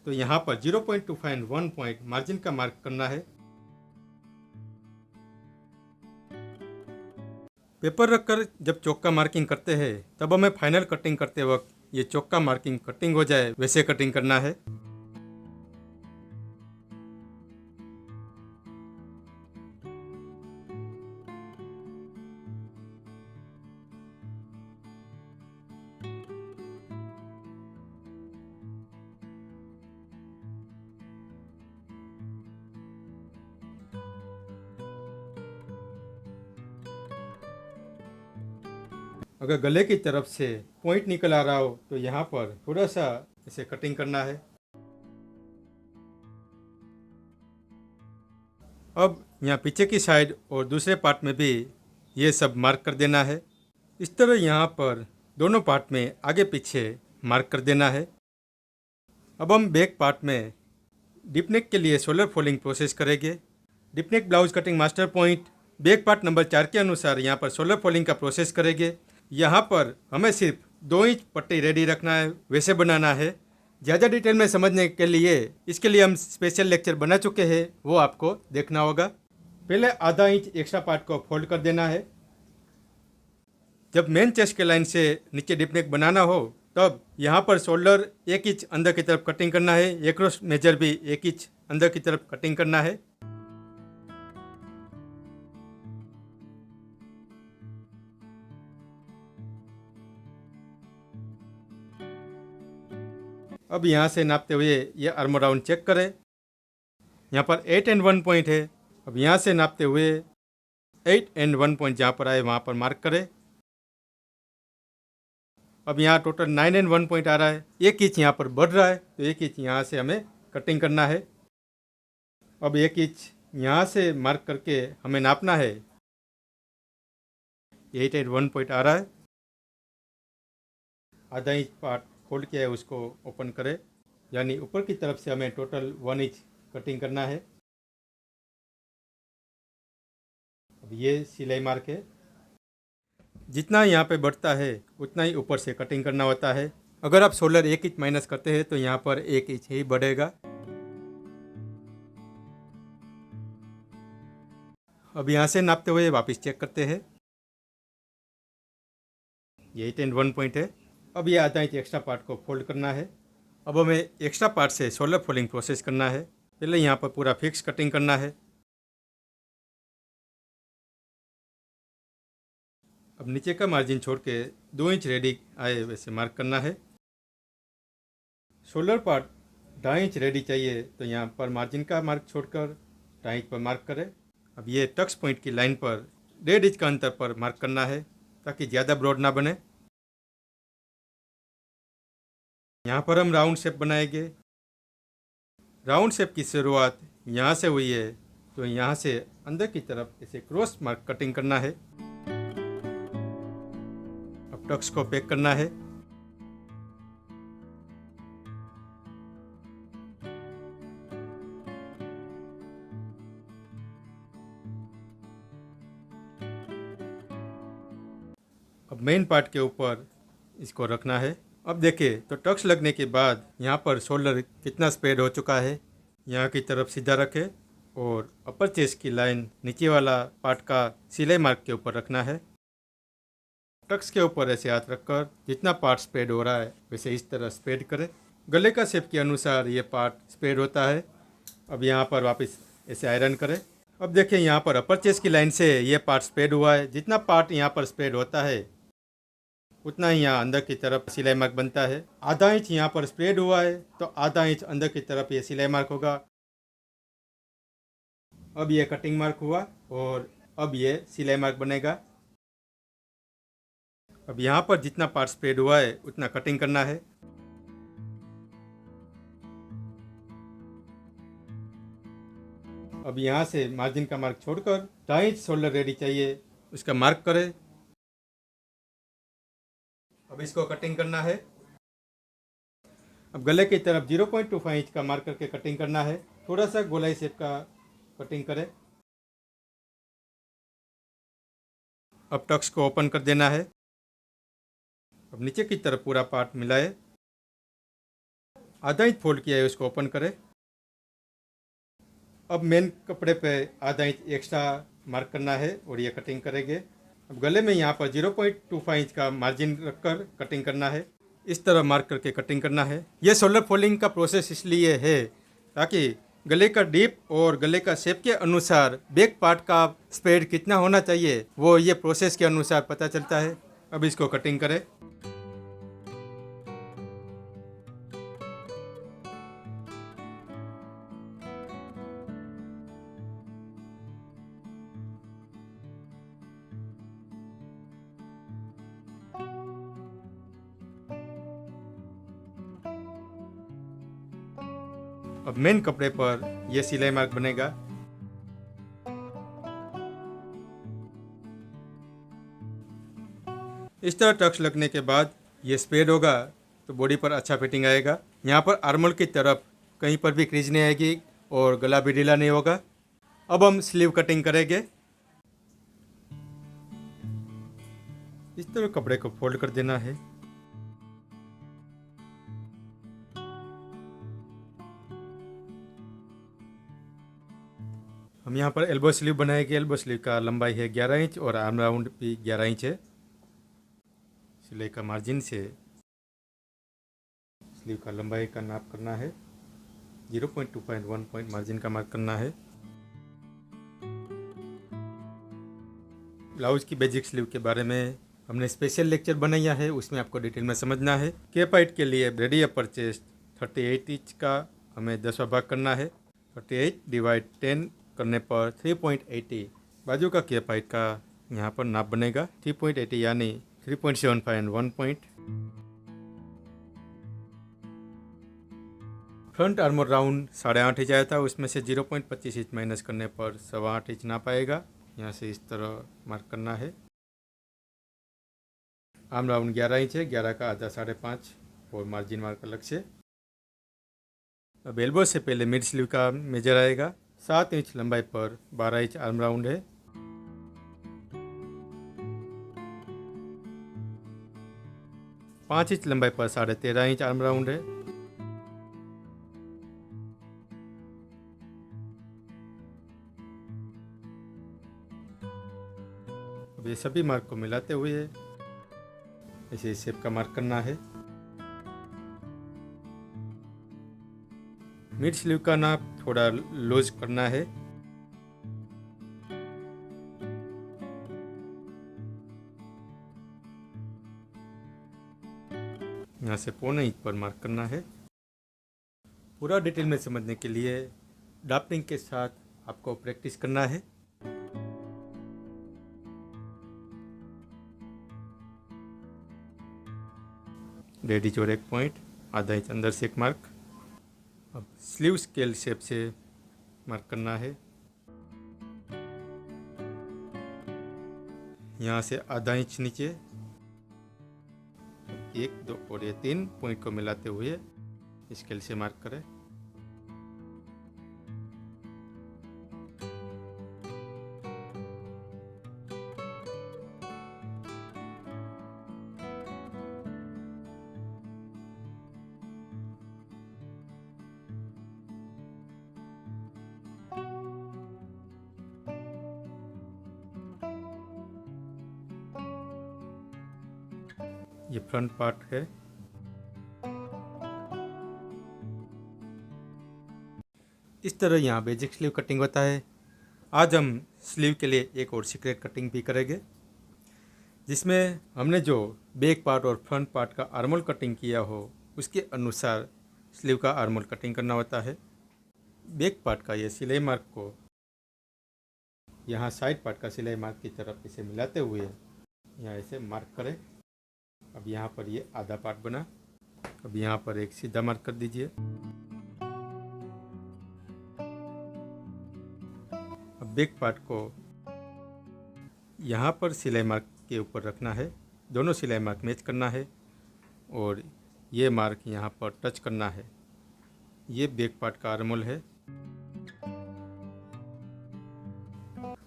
तो यहाँ पर 0.25 एंड 1 पॉइंट मार्जिन का मार्क करना है। पेपर रखकर जब चौक का मार्किंग करते हैं तब हमें फाइनल कटिंग करते वक्त ये चौक का मार्किंग कटिंग हो जाए वैसे कटिंग करना है। अगर गले की तरफ से पॉइंट निकल आ रहा हो तो यहाँ पर थोड़ा सा इसे कटिंग करना है। अब यहाँ पीछे की साइड और दूसरे पार्ट में भी ये सब मार्क कर देना है। इस तरह यहाँ पर दोनों पार्ट में आगे पीछे मार्क कर देना है। अब हम बैक पार्ट में डीप नेक के लिए शोल्डर फोल्डिंग प्रोसेस करेंगे। Deep neck blouse cutting master point back part number 4 के अनुसार यहाँ पर शोल्डर फोल्डिंग का प्रोसेस करेंगे। यहाँ पर हमें सिर्फ 2 इंच पट्टी रेडी रखना है, वैसे बनाना है। ज़्यादा डिटेल में समझने के लिए इसके लिए हम स्पेशल लेक्चर बना चुके हैं, वो आपको देखना होगा। पहले आधा इंच एक्स्ट्रा पार्ट को फोल्ड कर देना है। जब मेन चेस्ट के लाइन से नीचे डीप नेक बनाना हो तब यहाँ पर शोल्डर 1 इंच अंदर की तरफ कटिंग करना है, एक्रॉस मेजर भी 1 इंच अंदर की तरफ कटिंग करना है। अब यहाँ से नापते हुए ये आर्म राउंड चेक करें। यहाँ पर 8 एंड 1 पॉइंट है। अब यहाँ से नापते हुए 8 एंड 1 पॉइंट जहाँ पर आए वहाँ पर मार्क करें। अब यहाँ टोटल 9 एंड 1 पॉइंट आ रहा है। 1 इंच यहाँ पर बढ़ रहा है, तो 1 इंच यहाँ से हमें कटिंग करना है। अब 1 इंच यहाँ से मार्क करके हमें नापना है। 8 एंड 1 पॉइंट आ रहा है। आधा इंच पार्ट फोल्ड किया है उसको ओपन करें, यानी ऊपर की तरफ से हमें टोटल 1 इंच कटिंग करना है। अब ये सिलाई मार्क है। जितना यहाँ पे बढ़ता है उतना ही ऊपर से कटिंग करना होता है। अगर आप शोल्डर 1 इंच माइनस करते हैं तो यहाँ पर 1 इंच ही बढ़ेगा। अब यहाँ से नापते हुए वापस चेक करते हैं। ये 8 एंड 1 पॉइंट है। अब ये आधा इंच एक्स्ट्रा पार्ट को फोल्ड करना है। अब हमें एक्स्ट्रा पार्ट से शोल्डर फोल्डिंग प्रोसेस करना है। पहले यहाँ पर पूरा फिक्स कटिंग करना है। अब नीचे का मार्जिन छोड़ के 2 इंच रेडी आए वैसे मार्क करना है। शोल्डर पार्ट 2.5 इंच रेडी चाहिए, तो यहाँ पर मार्जिन का मार्क छोड़कर 2.5 इंच पर मार्क करें। अब ये टक्स पॉइंट की लाइन पर 1.5 इंच का अंतर पर मार्क करना है ताकि ज़्यादा ब्रॉड ना बने। यहाँ पर हम राउंड शेप बनाएंगे। राउंड शेप की शुरुआत यहाँ से हुई है, तो यहाँ से अंदर की तरफ इसे क्रॉस मार्क कटिंग करना है। अब टक्स को पैक करना है। अब मेन पार्ट के ऊपर इसको रखना है। अब देखिए तो टक्स लगने के बाद यहाँ पर शोल्डर कितना स्प्रेड हो चुका है। यहाँ की तरफ सीधा रखें और अपर चेस्ट की लाइन नीचे वाला पार्ट का सिलाई मार्क के ऊपर रखना है। टक्स के ऊपर ऐसे हाथ रखकर जितना पार्ट स्प्रेड हो रहा है वैसे इस तरह स्प्रेड करें। गले का शेप के अनुसार ये पार्ट स्प्रेड होता है। अब यहाँ पर वापस ऐसे आयरन करें। अब देखिए यहाँ पर अपर चेस्ट की लाइन से ये पार्ट स्प्रेड हुआ है। जितना पार्ट यहाँ पर स्प्रेड होता है उतना ही यहाँ अंदर की तरफ सिलाई मार्क बनता है। आधा इंच यहाँ पर स्प्रेड हुआ है तो आधा इंच अंदर की तरफ ये सिलाई मार्क होगा। अब ये कटिंग मार्क हुआ और अब ये सिलाई मार्क बनेगा। अब यहाँ पर जितना पार्ट स्प्रेड हुआ है उतना कटिंग करना है। अब यहाँ से मार्जिन का मार्क छोड़कर 2.5 इंच शोल्डर रेडी चाहिए, उसका मार्क करें। अब इसको कटिंग करना है। अब गले की तरफ 0.25 इंच का मार्क करके कटिंग करना है। थोड़ा सा गोलाई शेप का कटिंग करें। अब टक्स को ओपन कर देना है। अब नीचे की तरफ पूरा पार्ट मिलाए, आधा इंच फोल्ड किया है उसको ओपन करें। अब मेन कपड़े पे आधा इंच एक्स्ट्रा मार्क करना है और ये कटिंग करेंगे। अब गले में यहाँ पर 0.25 इंच का मार्जिन रखकर कटिंग करना है। इस तरह मार्क करके कटिंग करना है। ये शोल्डर फोल्डिंग का प्रोसेस इसलिए है ताकि गले का डीप और गले का शेप के अनुसार बैक पार्ट का स्प्रेड कितना होना चाहिए वो ये प्रोसेस के अनुसार पता चलता है। अब इसको कटिंग करें। अब मेन कपड़े पर यह सिलाई मार्क बनेगा। इस तरह टक्स लगने के बाद ये स्प्रेड होगा तो बॉडी पर अच्छा फिटिंग आएगा। यहाँ पर आर्मोल की तरफ कहीं पर भी क्रीज नहीं आएगी और गला भी ढीला नहीं होगा। अब हम स्लीव कटिंग करेंगे। इस तरह कपड़े को फोल्ड कर देना है। हम यहाँ पर एल्बो स्लीव बनाएंगे। एल्बो स्लीव का लंबाई है 11 इंच और आर्म राउंड भी 11 इंच है। सिलाई का मार्जिन से स्लीव का लंबाई का नाप करना है। 0.2.1 पॉइंट मार्जिन का मार्क करना है। ब्लाउज की बेसिक स्लीव के बारे में हमने स्पेशल लेक्चर बनाया है, उसमें आपको डिटेल में समझना है। कैप हाइट के लिए रेडी अपर चेस्ट 38 इंच का हमें 10वां भाग करना है। 38 डिवाइड 10 करने पर 3.80 बाजू का कैप हाइट का यहाँ पर नाप बनेगा। 3.80 यानी 3.75 1 point. Front armour round 8.5 inch आया था, उसमें से 0.25 इंच माइनस करने पर 8.25 इंच नाप आएगा। यहाँ से इस तरह मार्क करना है। आर्म राउंड 11 इंच है, 11 का आधा 5.5 और मार्जिन मार्क अलग से। अब एल्बो से पहले मिड स्लीव का मेजर आएगा। 7 इंच लंबाई पर 12 इंच आर्म राउंड है। पाँच इंच लंबाई पर 13.5 इंच आर्म राउंड है। अब ये सभी मार्क को मिलाते हुए ऐसे शेप का मार्क करना है। मिड स्लीव का नाप थोड़ा लूज करना है। यहाँ से 1.25 इंच पर मार्क करना है। पूरा डिटेल में समझने के लिए ड्राफ्टिंग के साथ आपको प्रैक्टिस करना है। रेडी चौड़ 1 पॉइंट, आधा इंच अंदर से एक मार्क। अब स्लीव स्केल शेप से मार्क करना है। यहाँ से आधा इंच नीचे 1 2 और ये 3 पॉइंट को मिलाते हुए स्केल से मार्क करें। ये फ्रंट पार्ट है। इस तरह यहाँ बेसिक स्लीव कटिंग होता है। आज हम स्लीव के लिए एक और सीक्रेट कटिंग भी करेंगे, जिसमें हमने जो बैक पार्ट और फ्रंट पार्ट का आर्मोल कटिंग किया हो उसके अनुसार स्लीव का आर्मोल कटिंग करना होता है। बैक पार्ट का ये सिलाई मार्क को यहाँ साइड पार्ट का सिलाई मार्क की तरफ इसे मिलाते हुए यहाँ ऐसे मार्क करें। अब यहाँ पर ये आधा पार्ट बना। अब यहाँ पर एक सीधा मार्क कर दीजिए। अब बैक पार्ट को यहाँ पर सिलाई मार्क के ऊपर रखना है, दोनों सिलाई मार्क मैच करना है और ये मार्क यहाँ पर टच करना है। ये बैक पार्ट का आर्म होल है।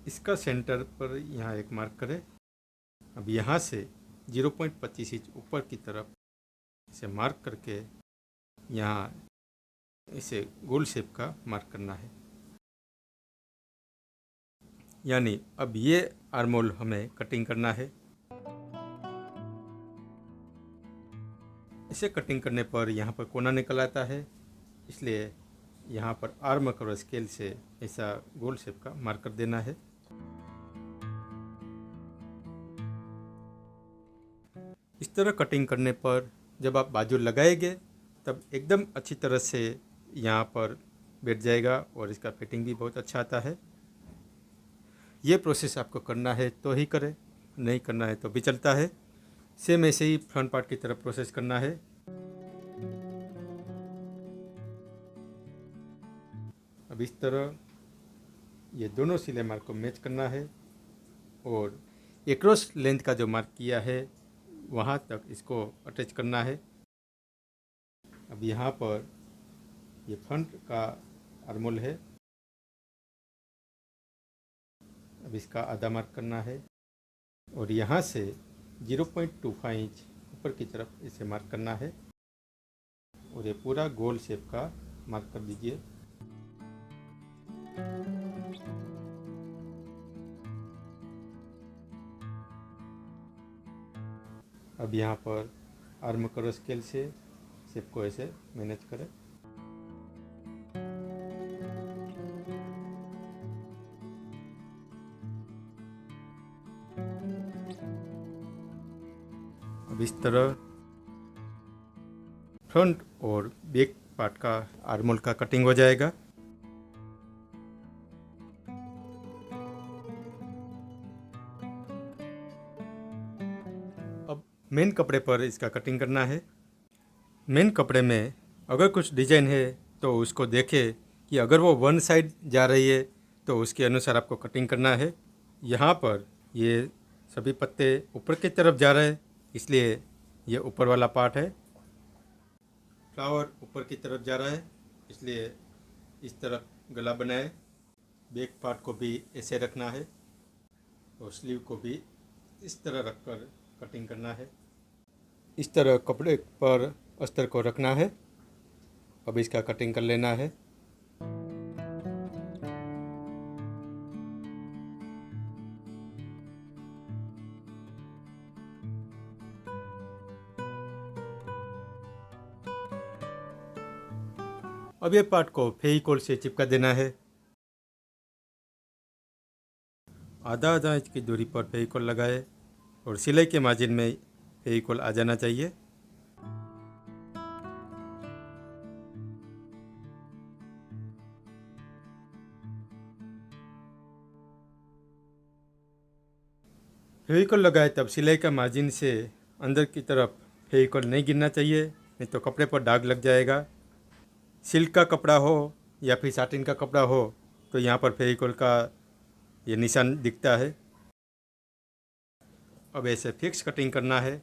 इसका सेंटर पर यहाँ एक मार्क करें। अब यहाँ से 0.25 इंच ऊपर की तरफ इसे मार्क करके यहाँ इसे गोल शेप का मार्क करना है। यानी अब ये आर्म होल हमें कटिंग करना है। इसे कटिंग करने पर यहाँ पर कोना निकल आता है, इसलिए यहाँ पर आर्म कर्व स्केल से ऐसा गोल शेप का मार्क कर देना है। इस तरह कटिंग करने पर जब आप बाजू लगाएंगे तब एकदम अच्छी तरह से यहाँ पर बैठ जाएगा और इसका फिटिंग भी बहुत अच्छा आता है। ये प्रोसेस आपको करना है तो ही करें, नहीं करना है तो भी चलता है। सेम ऐसे ही फ्रंट पार्ट की तरफ प्रोसेस करना है। अब इस तरह ये दोनों सिलाई मार्क को मैच करना है और एक्रॉस लेंथ का जो मार्क किया है वहाँ तक इसको अटैच करना है। अब यहाँ पर ये फ्रंट का आर्म होल है। अब इसका आधा मार्क करना है और यहाँ से 0.25 इंच ऊपर की तरफ इसे मार्क करना है और ये पूरा गोल शेप का मार्क कर दीजिए। अब यहाँ पर आर्म कर्व स्केल से शेप को ऐसे मैनेज करें। अब इस तरह फ्रंट और बैक पार्ट का आर्म होल का कटिंग हो जाएगा। अब मेन कपड़े पर इसका कटिंग करना है। मेन कपड़े में अगर कुछ डिजाइन है तो उसको देखें कि अगर वो वन साइड जा रही है तो उसके अनुसार आपको कटिंग करना है। यहाँ पर ये सभी पत्ते ऊपर की तरफ जा रहे हैं, इसलिए ये ऊपर वाला पार्ट है। फ्लावर ऊपर की तरफ जा रहा है, इसलिए इस तरफ गला बनाए। बैक पार्ट को भी ऐसे रखना है और स्लीव को भी इस तरह रखकर कटिंग करना है। इस तरह कपड़े पर अस्तर को रखना है। अब इसका कटिंग कर लेना है। अब ये पार्ट को फेविकोल से चिपका देना है। आधा इंच की दूरी पर फेविकोल लगाए और सिलाई के मार्जिन में फेविकोल आ जाना चाहिए। फेविकोल लगाए तब सिलाई का मार्जिन से अंदर की तरफ फेविकोल नहीं गिरना चाहिए, नहीं तो कपड़े पर दाग लग जाएगा। सिल्क का कपड़ा हो या फिर साटिन का कपड़ा हो तो यहाँ पर फेविकोल का ये निशान दिखता है। अब ऐसे फिक्स कटिंग करना है।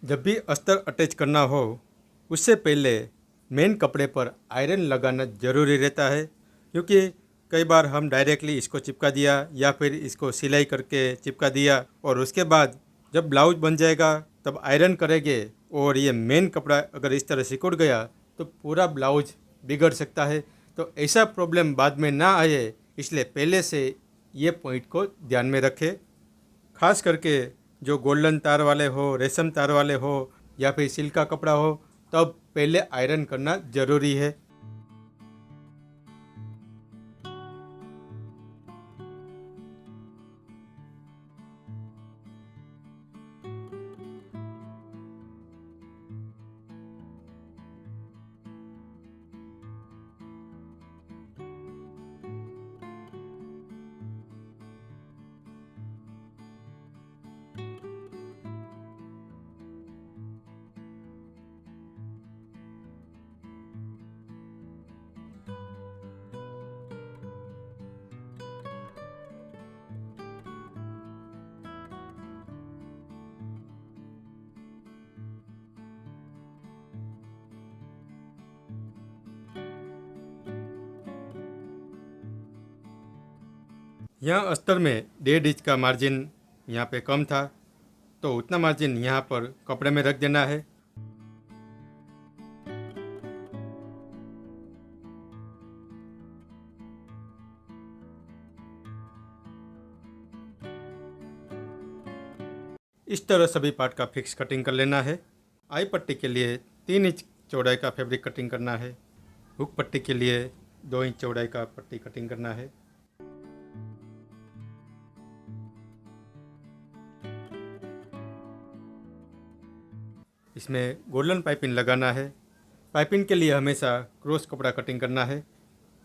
जब भी अस्तर अटैच करना हो उससे पहले मेन कपड़े पर आयरन लगाना ज़रूरी रहता है, क्योंकि कई बार हम डायरेक्टली इसको चिपका दिया या फिर इसको सिलाई करके चिपका दिया और उसके बाद जब ब्लाउज बन जाएगा तब आयरन करेंगे और ये मेन कपड़ा अगर इस तरह सिकुड़ गया तो पूरा ब्लाउज बिगड़ सकता है। तो ऐसा प्रॉब्लम बाद में ना आए, इसलिए पहले से ये पॉइंट को ध्यान में रखें। खास करके जो गोल्डन तार वाले हो, रेशम तार वाले हो या फिर सिल्क का कपड़ा हो, तब पहले आयरन करना ज़रूरी है। यहाँ अस्तर में 1.5 इंच का मार्जिन यहाँ पे कम था, तो उतना मार्जिन यहाँ पर कपड़े में रख देना है। इस तरह सभी पार्ट का फिक्स कटिंग कर लेना है। आई पट्टी के लिए 3 इंच चौड़ाई का फैब्रिक कटिंग करना है। हुक पट्टी के लिए 2 इंच चौड़ाई का पट्टी कटिंग करना है। इसमें गोल्डन पाइपिंग लगाना है। पाइपिंग के लिए हमेशा क्रॉस कपड़ा कटिंग करना है।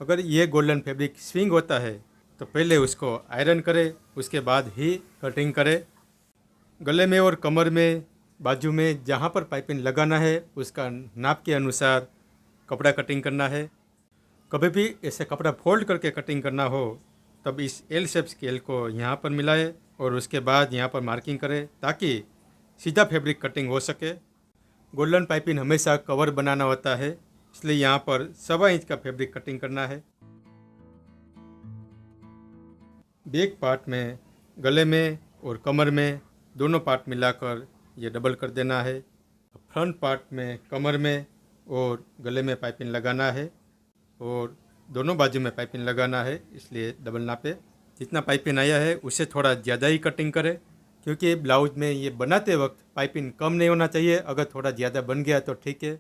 अगर ये गोल्डन फैब्रिक स्विंग होता है तो पहले उसको आयरन करें, उसके बाद ही कटिंग करें। गले में और कमर में, बाजू में जहाँ पर पाइपिंग लगाना है उसका नाप के अनुसार कपड़ा कटिंग करना है। कभी भी ऐसे कपड़ा फोल्ड करके कटिंग करना हो तब इस एल शेप स्केल को यहाँ पर मिलाए और उसके बाद यहाँ पर मार्किंग करें ताकि सीधा फैब्रिक कटिंग हो सके। गोल्डन पाइपिंग हमेशा कवर बनाना होता है, इसलिए यहाँ पर 1.25 इंच का फैब्रिक कटिंग करना है। बैक पार्ट में, गले में और कमर में दोनों पार्ट मिलाकर ये डबल कर देना है। फ्रंट पार्ट में, कमर में और गले में पाइपिंग लगाना है और दोनों बाजू में पाइपिंग लगाना है, इसलिए डबल नापे। जितना पाइपिंग आया है उससे थोड़ा ज़्यादा ही कटिंग करें, क्योंकि ब्लाउज में ये बनाते वक्त पाइपिंग कम नहीं होना चाहिए। अगर थोड़ा ज़्यादा बन गया तो ठीक है।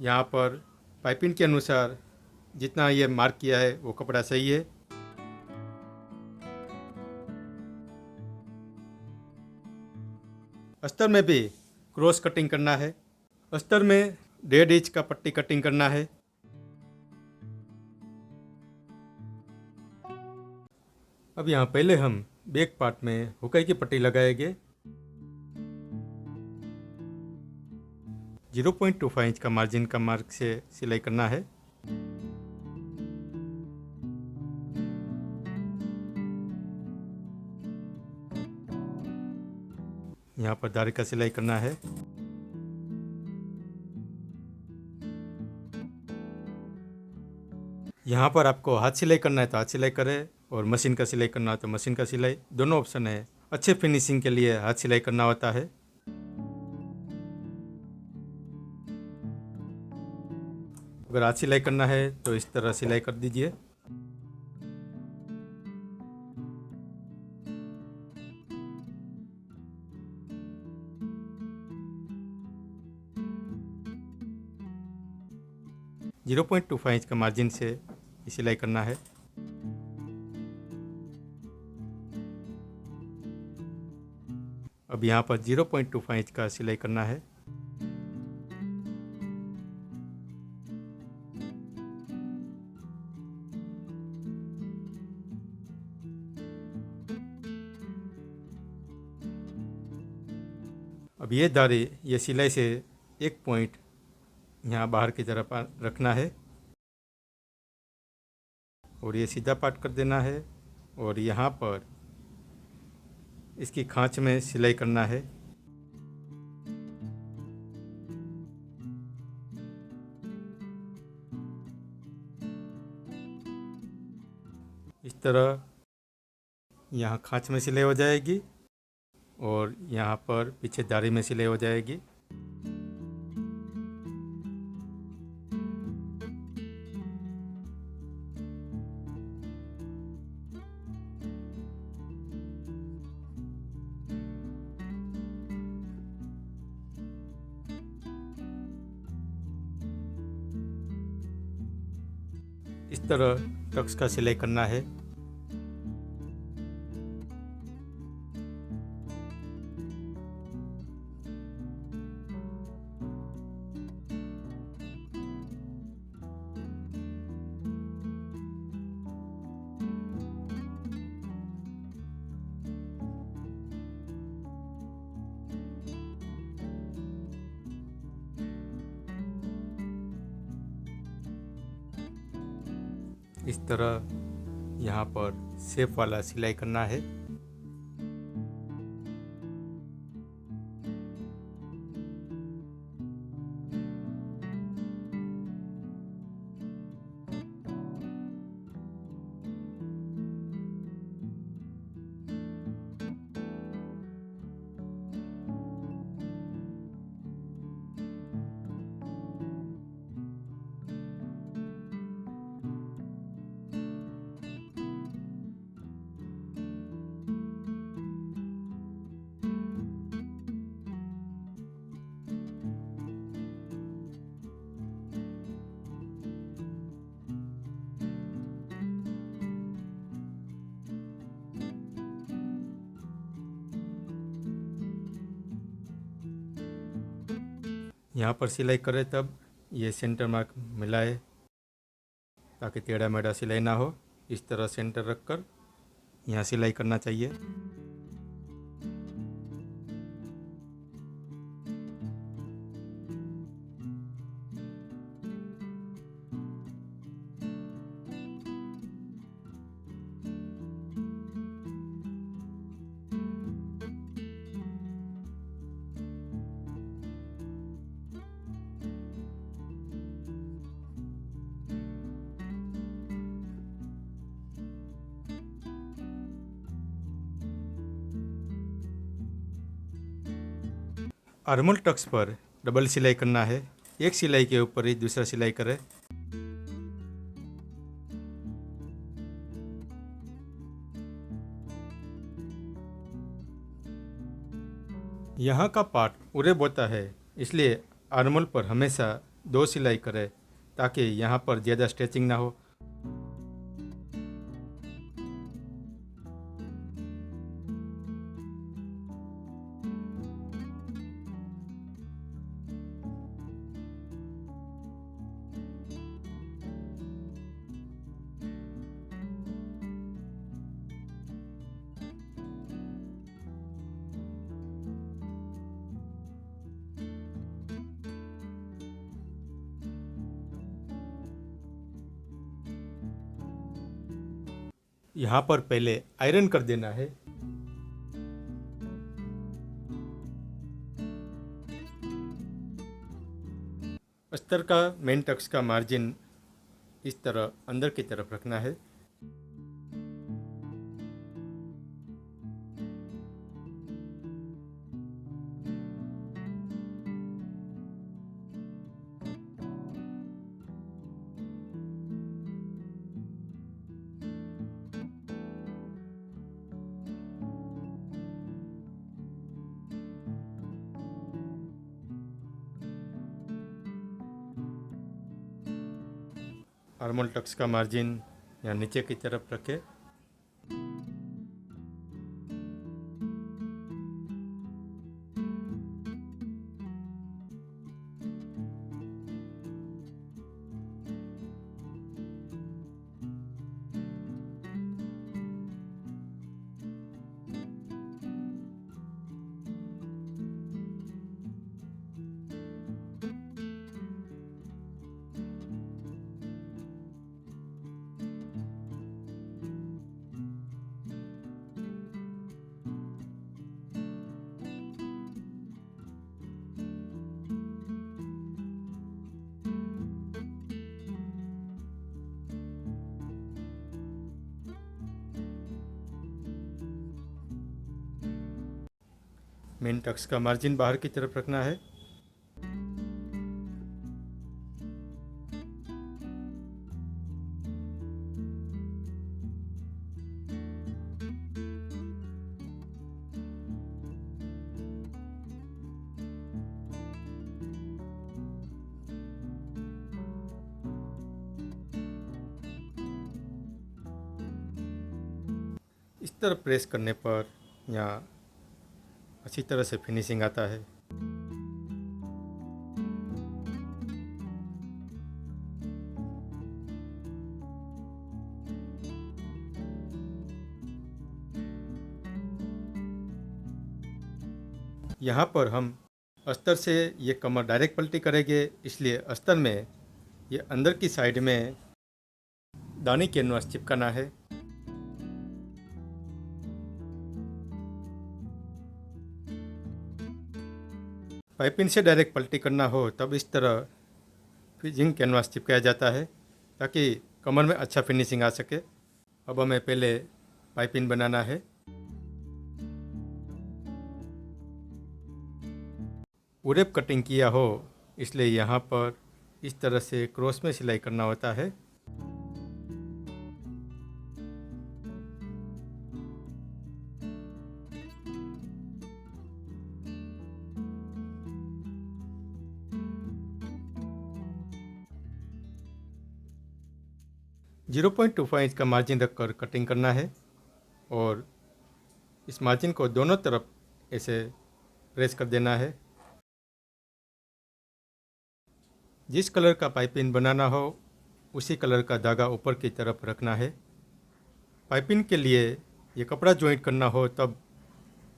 यहाँ पर पाइपिंग के अनुसार जितना ये मार्क किया है वो कपड़ा सही है। अस्तर में भी क्रॉस कटिंग करना है। अस्तर में 1.5 इंच का पट्टी कटिंग करना है। अब यहाँ पहले हम बैक पार्ट में हुकाई की पट्टी लगाएंगे। 0.25 इंच का मार्जिन का मार्क से सिलाई करना है। यहाँ पर धागे का सिलाई करना है। यहाँ पर आपको हाथ सिलाई करना है तो हाथ सिलाई करें और मशीन का सिलाई करना है तो मशीन का सिलाई, दोनों ऑप्शन है। अच्छे फिनिशिंग के लिए हाथ सिलाई करना होता है। अगर हाथ सिलाई करना है तो इस तरह सिलाई कर दीजिए। जीरो 0.25 इंच का मार्जिन से सिलाई करना है। अब यहाँ पर 0.25 इंच का सिलाई करना है। अब ये धारी, ये सिलाई से एक पॉइंट यहाँ बाहर की तरफ रखना है और ये सीधा पार्ट कर देना है और यहाँ पर इसकी खांच में सिलाई करना है। इस तरह यहाँ खांच में सिलाई हो जाएगी और यहाँ पर पीछे धारी में सिलाई हो जाएगी। इस तरह टक्स का सिलाई करना है। इस तरह यहाँ पर शेप वाला सिलाई करना है। यहाँ पर सिलाई करें तब ये सेंटर मार्क मिलाए ताकि टेढ़ा मेढ़ा सिलाई ना हो। इस तरह सेंटर रखकर यहाँ सिलाई करना चाहिए। आर्मोल टक्स पर डबल सिलाई करना है। एक सिलाई के ऊपर ही दूसरा सिलाई करें। यहाँ का पार्ट उरे बोता है, इसलिए आर्मोल पर हमेशा 2 सिलाई करें ताकि यहाँ पर ज़्यादा स्ट्रेचिंग ना हो। यहाँ पर पहले आयरन कर देना है। अस्तर का मेन टक्स का मार्जिन इस तरह अंदर की तरफ रखना है। आर्मोल टक्स का मार्जिन यहाँ नीचे की तरफ रखें। मेन टक्स का मार्जिन बाहर की तरफ रखना है। इस तरह प्रेस करने पर यहाँ अच्छी तरह से फिनिशिंग आता है। यहाँ पर हम अस्तर से ये कमर डायरेक्ट पलटी करेंगे, इसलिए अस्तर में ये अंदर की साइड में दानी कैनवास चिपकाना है। पाइपिंग से डायरेक्ट पलटी करना हो तब इस तरह फिजिंग कैनवास चिपकाया जाता है ताकि कमर में अच्छा फिनिशिंग आ सके। अब हमें पहले पाइपिंग बनाना है। उरेप कटिंग किया हो इसलिए यहाँ पर इस तरह से क्रॉस में सिलाई करना होता है। जीरो 0.25 इंच का मार्जिन रखकर कटिंग करना है और इस मार्जिन को दोनों तरफ ऐसे प्रेस कर देना है। जिस कलर का पाइपिंग बनाना हो उसी कलर का धागा ऊपर की तरफ रखना है। पाइपिंग के लिए ये कपड़ा जॉइंट करना हो तब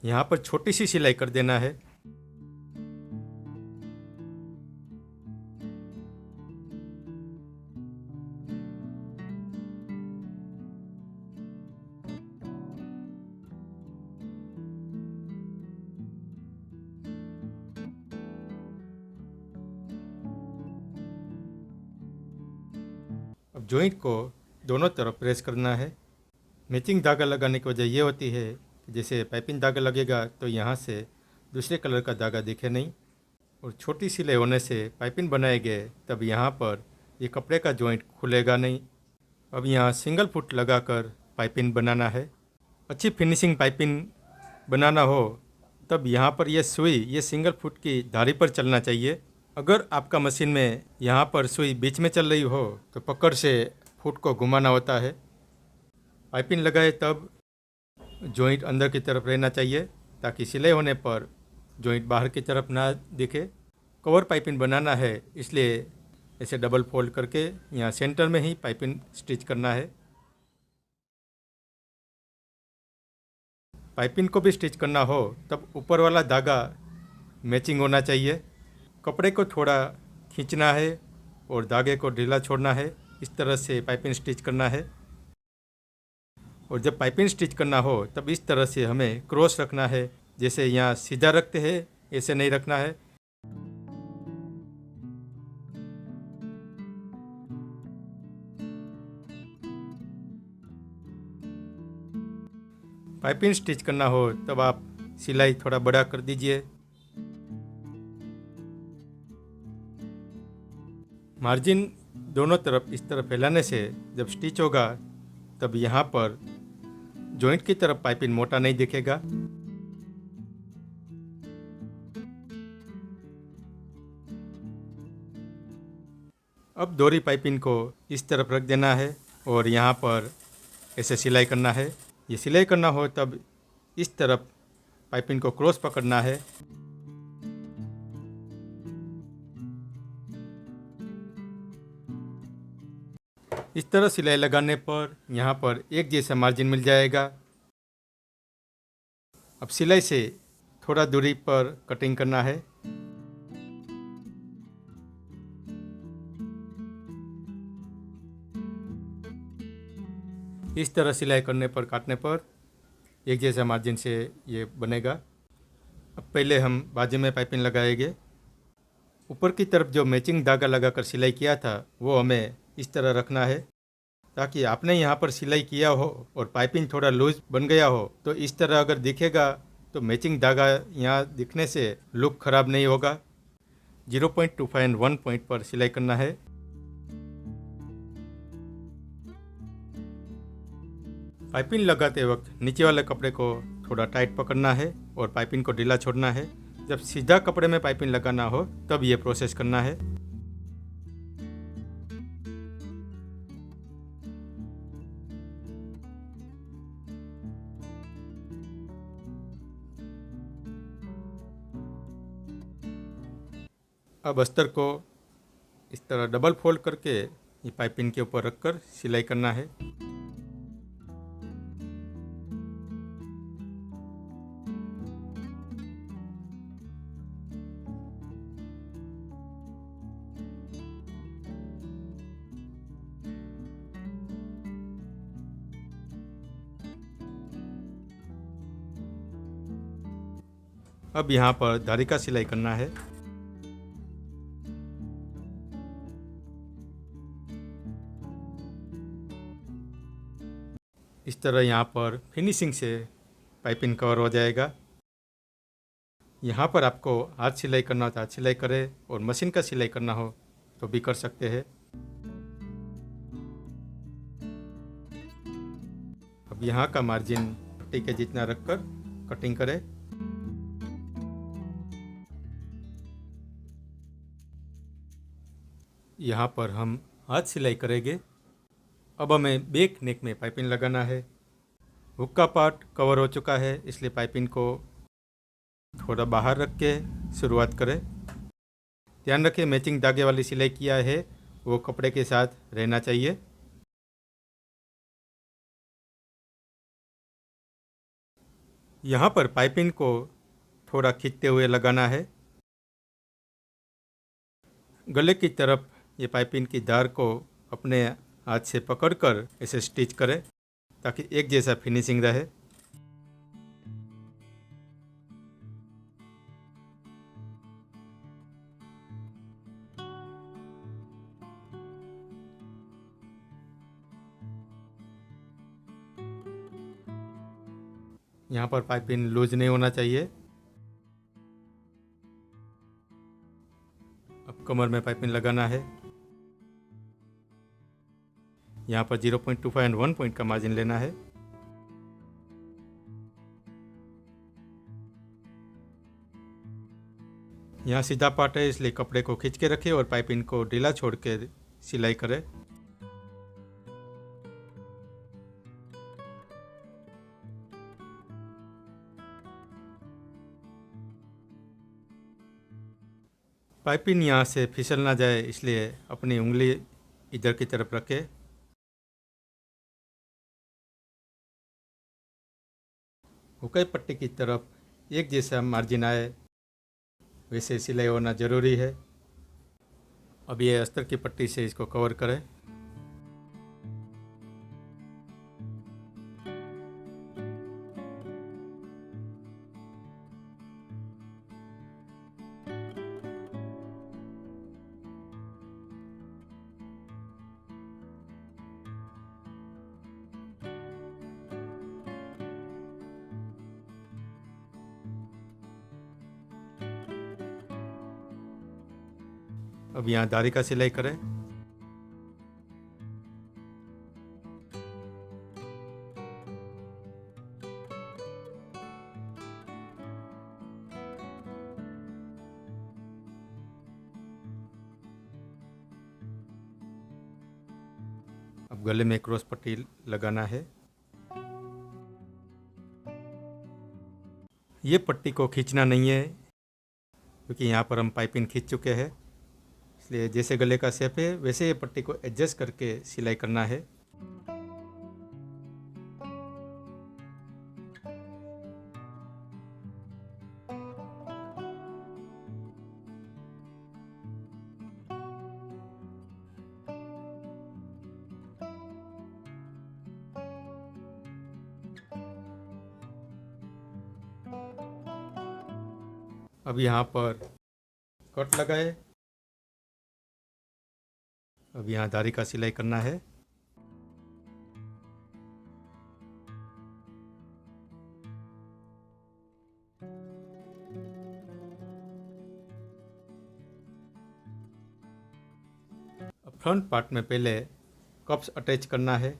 यहाँ पर छोटी सी सिलाई कर देना है। अब जॉइंट को दोनों तरफ प्रेस करना है। मैचिंग धागा लगाने की वजह ये होती है कि जैसे पाइपिंग धागा लगेगा तो यहाँ से दूसरे कलर का धागा दिखे नहीं, और छोटी सिलाई होने से पाइपिंग बनाए गए तब यहाँ पर ये कपड़े का जॉइंट खुलेगा नहीं। अब यहाँ सिंगल फुट लगाकर पाइपिंग बनाना है। अच्छी फिनिशिंग पाइपिंग बनाना हो तब यहाँ पर ये सुई ये सिंगल फुट की धारी पर चलना चाहिए। अगर आपका मशीन में यहाँ पर सुई बीच में चल रही हो तो पकड़ से फुट को घुमाना होता है। पाइपिंग लगाए तब जॉइंट अंदर की तरफ रहना चाहिए ताकि सिलाई होने पर जॉइंट बाहर की तरफ ना दिखे। कवर पाइपिंग बनाना है इसलिए ऐसे डबल फोल्ड करके यहाँ सेंटर में ही पाइपिंग स्टिच करना है। पाइपिंग को भी स्टिच करना हो तब ऊपर वाला धागा मैचिंग होना चाहिए। कपड़े को थोड़ा खींचना है और धागे को ढीला छोड़ना है। इस तरह से पाइपिंग स्टिच करना है। और जब पाइपिंग स्टिच करना हो तब इस तरह से हमें क्रॉस रखना है। जैसे यहाँ सीधा रखते हैं ऐसे नहीं रखना है। पाइपिंग स्टिच करना हो तब आप सिलाई थोड़ा बड़ा कर दीजिए। मार्जिन दोनों तरफ इस तरह फैलाने से जब स्टिच होगा तब यहाँ पर जॉइंट की तरफ पाइपिंग मोटा नहीं दिखेगा। अब दोहरी पाइपिंग को इस तरफ रख देना है और यहाँ पर ऐसे सिलाई करना है। ये सिलाई करना हो तब इस तरफ पाइपिंग को क्रॉस पकड़ना है। इस तरह सिलाई लगाने पर यहाँ पर एक जैसा मार्जिन मिल जाएगा। अब सिलाई से थोड़ा दूरी पर कटिंग करना है। इस तरह सिलाई करने पर काटने पर एक जैसा मार्जिन से ये बनेगा। अब पहले हम बाजू में पाइपिंग लगाएंगे। ऊपर की तरफ जो मैचिंग धागा लगाकर सिलाई किया था वो हमें इस तरह रखना है ताकि आपने यहाँ पर सिलाई किया हो और पाइपिंग थोड़ा लूज बन गया हो तो इस तरह अगर दिखेगा तो मैचिंग धागा यहाँ दिखने से लुक खराब नहीं होगा। 0.25 एंड 1 पॉइंट पर सिलाई करना है। पाइपिंग लगाते वक्त नीचे वाले कपड़े को थोड़ा टाइट पकड़ना है और पाइपिंग को ढीला छोड़ना है। जब सीधा कपड़े में पाइपिंग लगाना हो तब ये प्रोसेस करना है। अब अस्तर को इस तरह डबल फोल्ड करके ये पाइपिंग के ऊपर रखकर सिलाई करना है। अब यहाँ पर धारी का सिलाई करना है। इस तरह यहाँ पर फिनिशिंग से पाइपिंग कवर हो जाएगा। यहाँ पर आपको हाथ सिलाई करना हो तो हाथ सिलाई करें और मशीन का सिलाई करना हो तो भी कर सकते हैं। अब यहाँ का मार्जिन पट्टी के जितना रखकर कटिंग करें। यहाँ पर हम हाथ सिलाई करेंगे। अब हमें बैक नेक में पाइपिंग लगाना है। हुक का पार्ट कवर हो चुका है इसलिए पाइपिंग को थोड़ा बाहर रख के शुरुआत करें। ध्यान रखें मैचिंग धागे वाली सिलाई किया है वो कपड़े के साथ रहना चाहिए। यहाँ पर पाइपिंग को थोड़ा खींचते हुए लगाना है। गले की तरफ ये पाइपिंग की धार को अपने हाथ से पकड़कर ऐसे स्टिच करें ताकि एक जैसा फिनिशिंग रहे। यहाँ पर पाइपिंग लूज नहीं होना चाहिए। अब कमर में पाइपिंग लगाना है। यहाँ पर 0.25 एंड 1 पॉइंट का मार्जिन लेना है। यहाँ सीधा पार्ट है इसलिए कपड़े को खींच के रखें और पाइपिंग को ढीला छोड़ के सिलाई करें। पाइपिंग यहाँ से फिसल ना जाए इसलिए अपनी उंगली इधर की तरफ रखें। हुकाई पट्टी की तरफ एक जैसा मार्जिन आए वैसे सिलाई होना ज़रूरी है। अब ये अस्तर की पट्टी से इसको कवर करें। अब यहाँ धारी का सिलाई करें। अब गले में क्रॉस पट्टी लगाना है। ये पट्टी को खींचना नहीं है क्योंकि यहाँ पर हम पाइपिंग खींच चुके हैं, इसलिए जैसे गले का शेप है वैसे ये पट्टी को एडजस्ट करके सिलाई करना है। अब यहाँ पर कट लगाए। अब यहाँ धारी का सिलाई करना है। अब फ्रंट पार्ट में पहले कप्स अटैच करना है।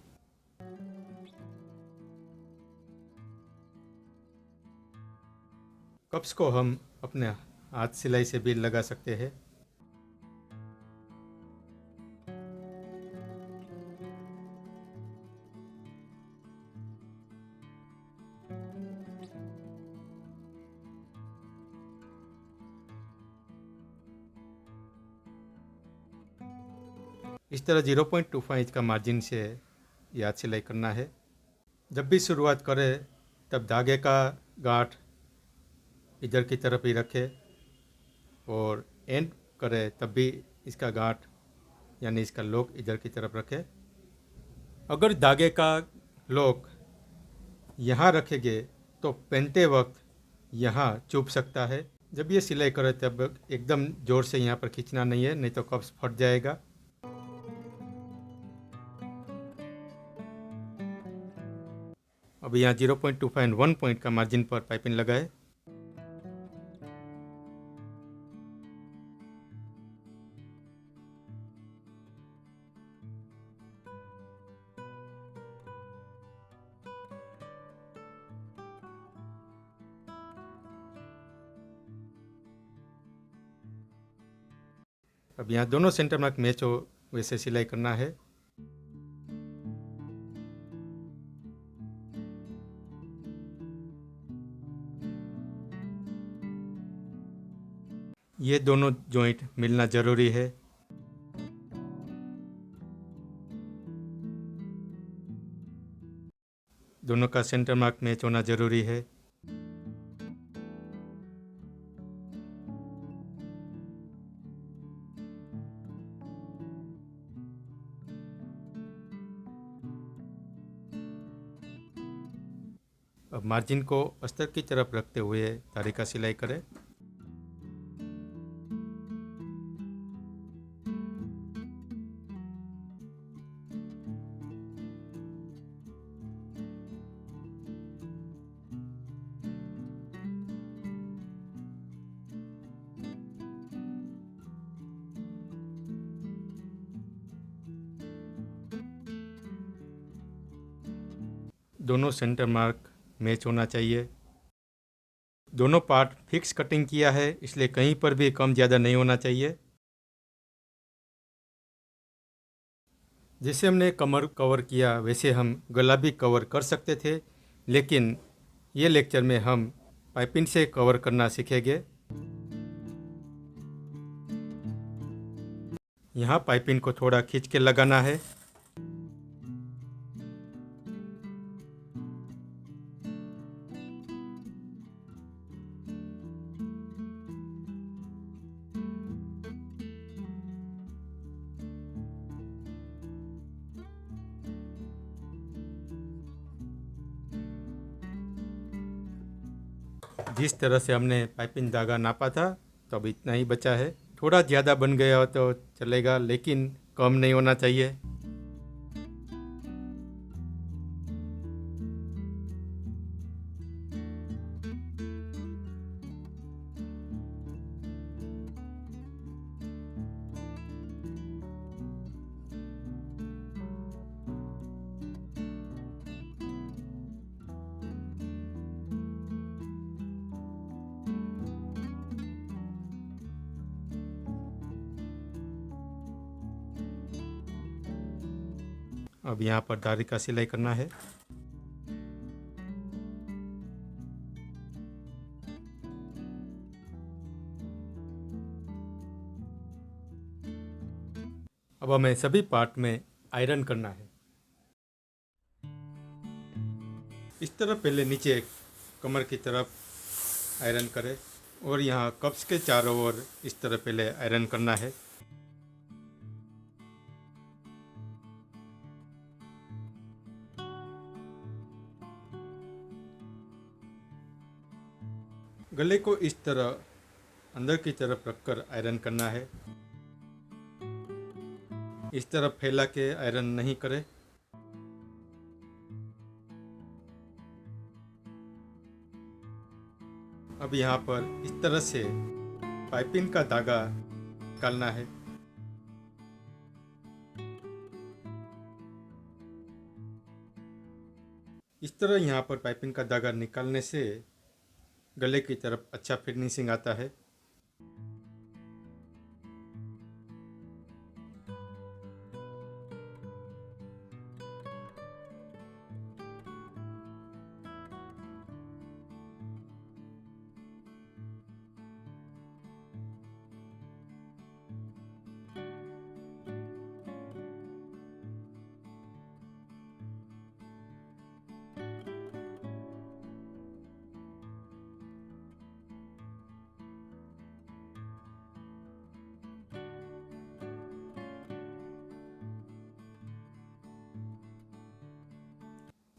कप्स को हम अपने हाथ सिलाई से भी लगा सकते हैं। इस तरह 0.25 इंच का मार्जिन से ये हाथ सिलाई करना है। जब भी शुरुआत करें तब धागे का गांठ इधर की तरफ ही रखें और एंड करें तब भी इसका गांठ यानी इसका लॉक इधर की तरफ रखें। अगर धागे का लॉक यहाँ रखेंगे तो पहनते वक्त यहाँ चुभ सकता है। जब ये सिलाई करें तब एकदम ज़ोर से यहाँ पर खींचना नहीं है, नहीं तो कप्स फट जाएगा। अब यहाँ 0.25 एंड 1 पॉइंट का मार्जिन पर पाइपिंग लगाए। अब यहाँ दोनों सेंटर मार्क मैच हो वैसे सिलाई करना है। ये दोनों जॉइंट मिलना ज़रूरी है। दोनों का सेंटर मार्क मैच होना ज़रूरी है। अब मार्जिन को अस्तर की तरफ रखते हुए धागे का सिलाई करें। दोनों सेंटर मार्क मैच होना चाहिए। दोनों पार्ट फिक्स कटिंग किया है, इसलिए कहीं पर भी कम ज़्यादा नहीं होना चाहिए। जैसे हमने कमर कवर किया वैसे हम गला भी कवर कर सकते थे, लेकिन ये लेक्चर में हम पाइपिंग से कवर करना सीखेंगे। यहाँ पाइपिंग को थोड़ा खींच के लगाना है। जिस तरह से हमने पाइपिंग धागा नापा था तो अब इतना ही बचा है। थोड़ा ज़्यादा बन गया हो तो चलेगा, लेकिन कम नहीं होना चाहिए। अब यहाँ पर धागे का सिलाई करना है। अब हमें सभी पार्ट में आयरन करना है। इस तरह पहले नीचे कमर की तरफ आयरन करें और यहाँ कप्स के चारों ओर इस तरह पहले आयरन करना है। गले को इस तरह अंदर की तरफ रखकर आयरन करना है। इस तरफ फैला के आयरन नहीं करें। अब यहाँ पर इस तरह से पाइपिंग का धागा निकालना है। इस तरह यहाँ पर पाइपिंग का धागा निकालने से गले की तरफ अच्छा फिनिशिंग आता है।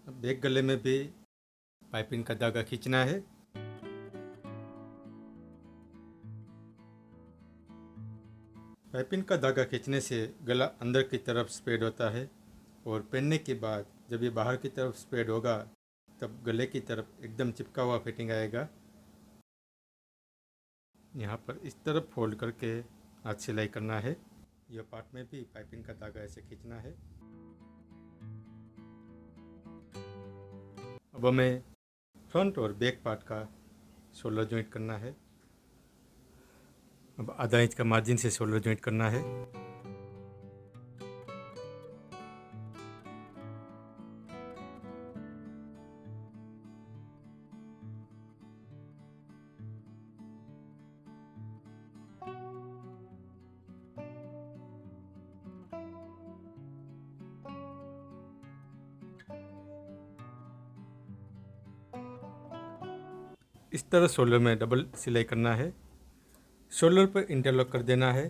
अब बैक गले में भी पाइपिंग का धागा खींचना है। पाइपिंग का धागा खींचने से गला अंदर की तरफ स्प्रेड होता है और पहनने के बाद जब ये बाहर की तरफ स्प्रेड होगा तब गले की तरफ एकदम चिपका हुआ फिटिंग आएगा। यहाँ पर इस तरफ फोल्ड करके हाथ सिलाई करना है। यह पार्ट में भी पाइपिंग का धागा ऐसे खींचना है। अब हमें फ्रंट और बैक पार्ट का शोल्डर जॉइंट करना है। अब आधा इंच का मार्जिन से शोल्डर जॉइंट करना है। इस तरह शोल्डर में डबल सिलाई करना है। शोल्डर पर इंटरलॉक कर देना है।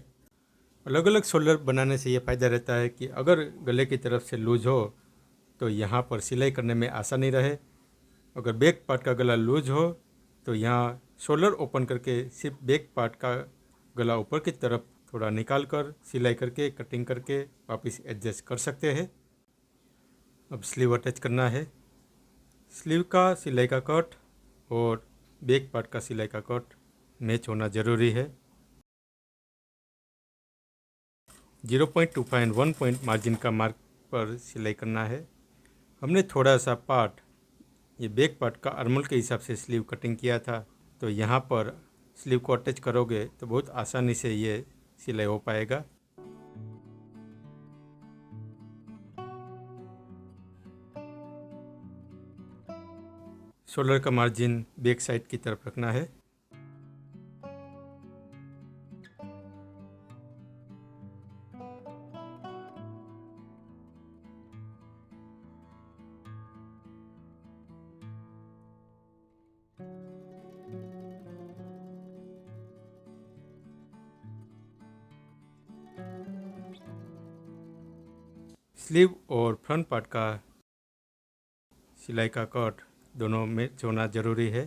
अलग अलग शोल्डर बनाने से ये फ़ायदा रहता है कि अगर गले की तरफ से लूज हो तो यहाँ पर सिलाई करने में आसानी रहे। अगर बैक पार्ट का गला लूज हो तो यहाँ शोल्डर ओपन करके सिर्फ बैक पार्ट का गला ऊपर की तरफ थोड़ा निकाल कर सिलाई करके कटिंग करके वापस एडजस्ट कर सकते हैं। अब स्लीव अटैच करना है। स्लीव का सिलाई का कट और बैक पार्ट का सिलाई का कट मैच होना ज़रूरी है। 0.25 एंड 1 पॉइंट मार्जिन का मार्क पर सिलाई करना है। हमने थोड़ा सा पार्ट ये बैक पार्ट का आर्मोल के हिसाब से स्लीव कटिंग किया था, तो यहाँ पर स्लीव को अटैच करोगे तो बहुत आसानी से ये सिलाई हो पाएगा। शोल्डर का मार्जिन बैक साइड की तरफ रखना है। स्लीव और फ्रंट पार्ट का सिलाई का कट दोनों मैच होना ज़रूरी है।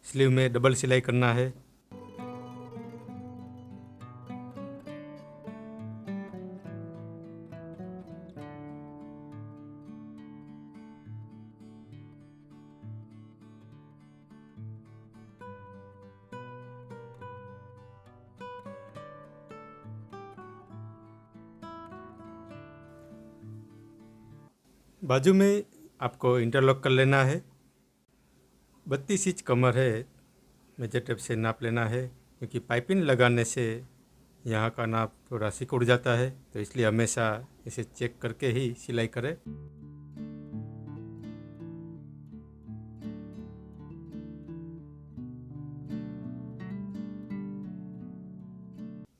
स्लीव में डबल सिलाई करना है। बाजू में आपको इंटरलॉक कर लेना है। 32 इंच कमर है, मेजर टेप से नाप लेना है, क्योंकि पाइपिंग लगाने से यहाँ का नाप थोड़ा सिकुड़ जाता है, तो इसलिए हमेशा इसे चेक करके ही सिलाई करें।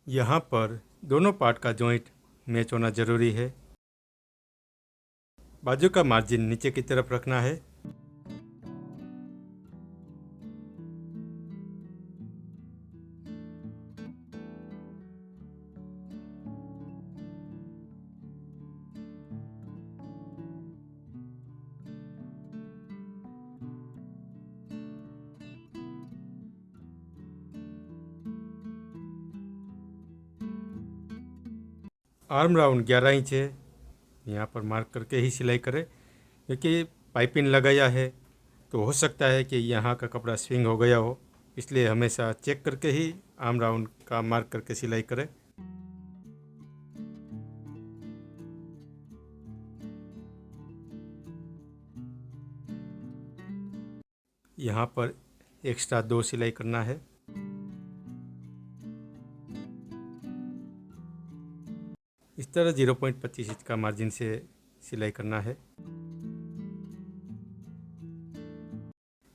यहाँ पर दोनों पार्ट का जॉइंट मैच होना ज़रूरी है। बाजू का मार्जिन नीचे की तरफ रखना है। आर्म राउंड 11 इंच है, यहाँ पर मार्क करके ही सिलाई करें, क्योंकि पाइपिंग लगाया है तो हो सकता है कि यहाँ का कपड़ा स्विंग हो गया हो, इसलिए हमेशा चेक करके ही आर्म राउंड का मार्क करके सिलाई करें। यहाँ पर एक्स्ट्रा 2 सिलाई करना है। इस तरह 0.25 इंच का मार्जिन से सिलाई करना है।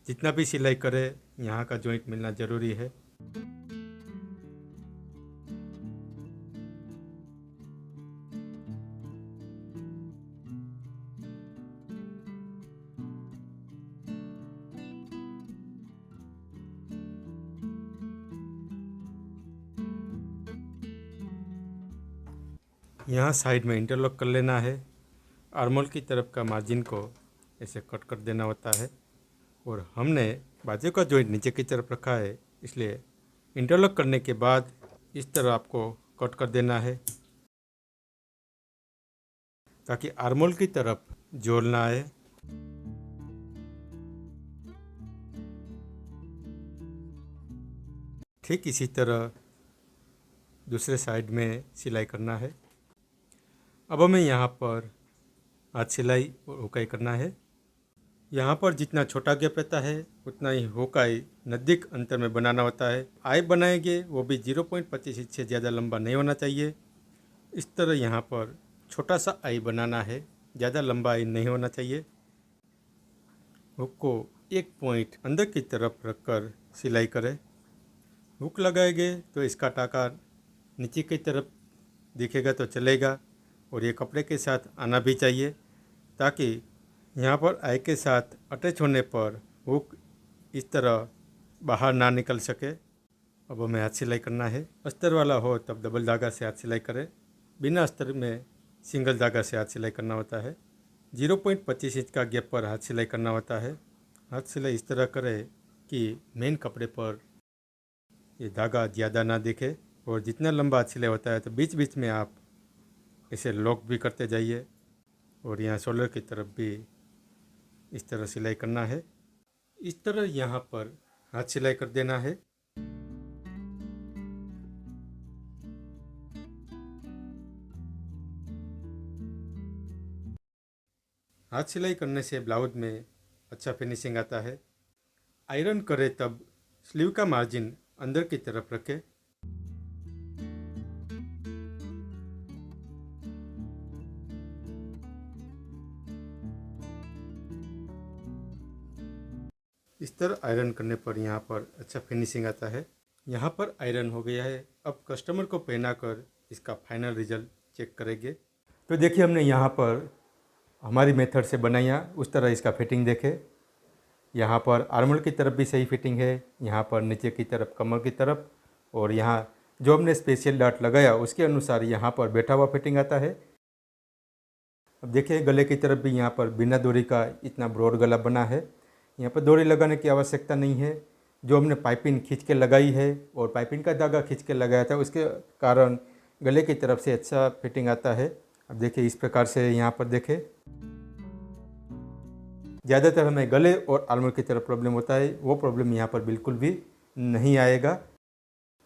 जितना भी सिलाई करे यहाँ का जॉइंट मिलना ज़रूरी है। यहाँ साइड में इंटरलॉक कर लेना है। आर्मोल की तरफ का मार्जिन को ऐसे कट कर देना होता है, और हमने बाजू का जॉइंट नीचे की तरफ रखा है, इसलिए इंटरलॉक करने के बाद इस तरह आपको कट कर देना है, ताकि आर्मोल की तरफ जोड़ ना आए। ठीक इसी तरह दूसरे साइड में सिलाई करना है। अब हमें यहाँ पर हाथ सिलाई और हुकाई करना है। यहाँ पर जितना छोटा गैप रहता है उतना ही हुकाई नज़दीक अंतर में बनाना होता है। आई बनाएंगे वो भी 0.25 इंच से ज़्यादा लंबा नहीं होना चाहिए। इस तरह यहाँ पर छोटा सा आई बनाना है, ज़्यादा लंबाई नहीं होना चाहिए। हुक को एक पॉइंट अंदर की तरफ रखकर सिलाई करें। हुक लगाएंगे तो इसका टाका नीचे की तरफ दिखेगा तो चलेगा, और ये कपड़े के साथ आना भी चाहिए ताकि यहाँ पर आई के साथ अटैच होने पर हुक इस तरह बाहर ना निकल सके। अब हमें हाथ सिलाई करना है। अस्तर वाला हो तब डबल धागा से हाथ सिलाई करें, बिना अस्तर में सिंगल धागा से हाथ सिलाई करना होता है। 0.25 इंच का गैप पर हाथ सिलाई करना होता है। हाथ सिलाई इस तरह करें कि मेन कपड़े पर ये धागा ज़्यादा ना दिखे, और जितना लंबा हाथ सिलाई होता है तो बीच बीच में आप इसे लॉक भी करते जाइए, और यहाँ शोल्डर की तरफ भी इस तरह सिलाई करना है। इस तरह यहाँ पर हाथ सिलाई कर देना है। हाथ सिलाई करने से ब्लाउज में अच्छा फिनिशिंग आता है। आयरन करें तब स्लीव का मार्जिन अंदर की तरफ रखें। इस तरह आयरन करने पर यहाँ पर अच्छा फिनिशिंग आता है। यहाँ पर आयरन हो गया है। अब कस्टमर को पहना कर इसका फाइनल रिजल्ट चेक करेंगे। तो देखिए, हमने यहाँ पर हमारी मेथड से बनाया उस तरह इसका फिटिंग देखे। यहाँ पर आर्मल की तरफ भी सही फिटिंग है, यहाँ पर नीचे की तरफ कमर की तरफ, और यहाँ जो हमने स्पेशल डाट लगाया उसके अनुसार यहाँ पर बैठा हुआ फिटिंग आता है। अब देखिए, गले की तरफ भी यहाँ पर बिना डोरी का इतना ब्रॉड गला बना है। यहाँ पर डोरी लगाने की आवश्यकता नहीं है। जो हमने पाइपिंग खींच के लगाई है और पाइपिंग का धागा खींच के लगाया था, उसके कारण गले की तरफ से अच्छा फिटिंग आता है। अब देखिए, इस प्रकार से यहाँ पर देखें, ज़्यादातर हमें गले और आर्मर की तरफ प्रॉब्लम होता है, वो प्रॉब्लम यहाँ पर बिल्कुल भी नहीं आएगा।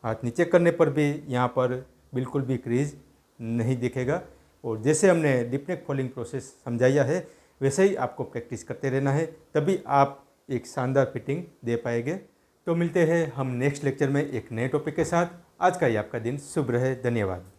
हाथ नीचे करने पर भी यहाँ पर बिल्कुल भी क्रीज नहीं दिखेगा। और जैसे हमने डीप नेक फोल्डिंग प्रोसेस समझाया है वैसे ही आपको प्रैक्टिस करते रहना है, तभी आप एक शानदार फिटिंग दे पाएंगे। तो मिलते हैं हम नेक्स्ट लेक्चर में एक नए टॉपिक के साथ। आज का ही आपका दिन शुभ रहे। धन्यवाद।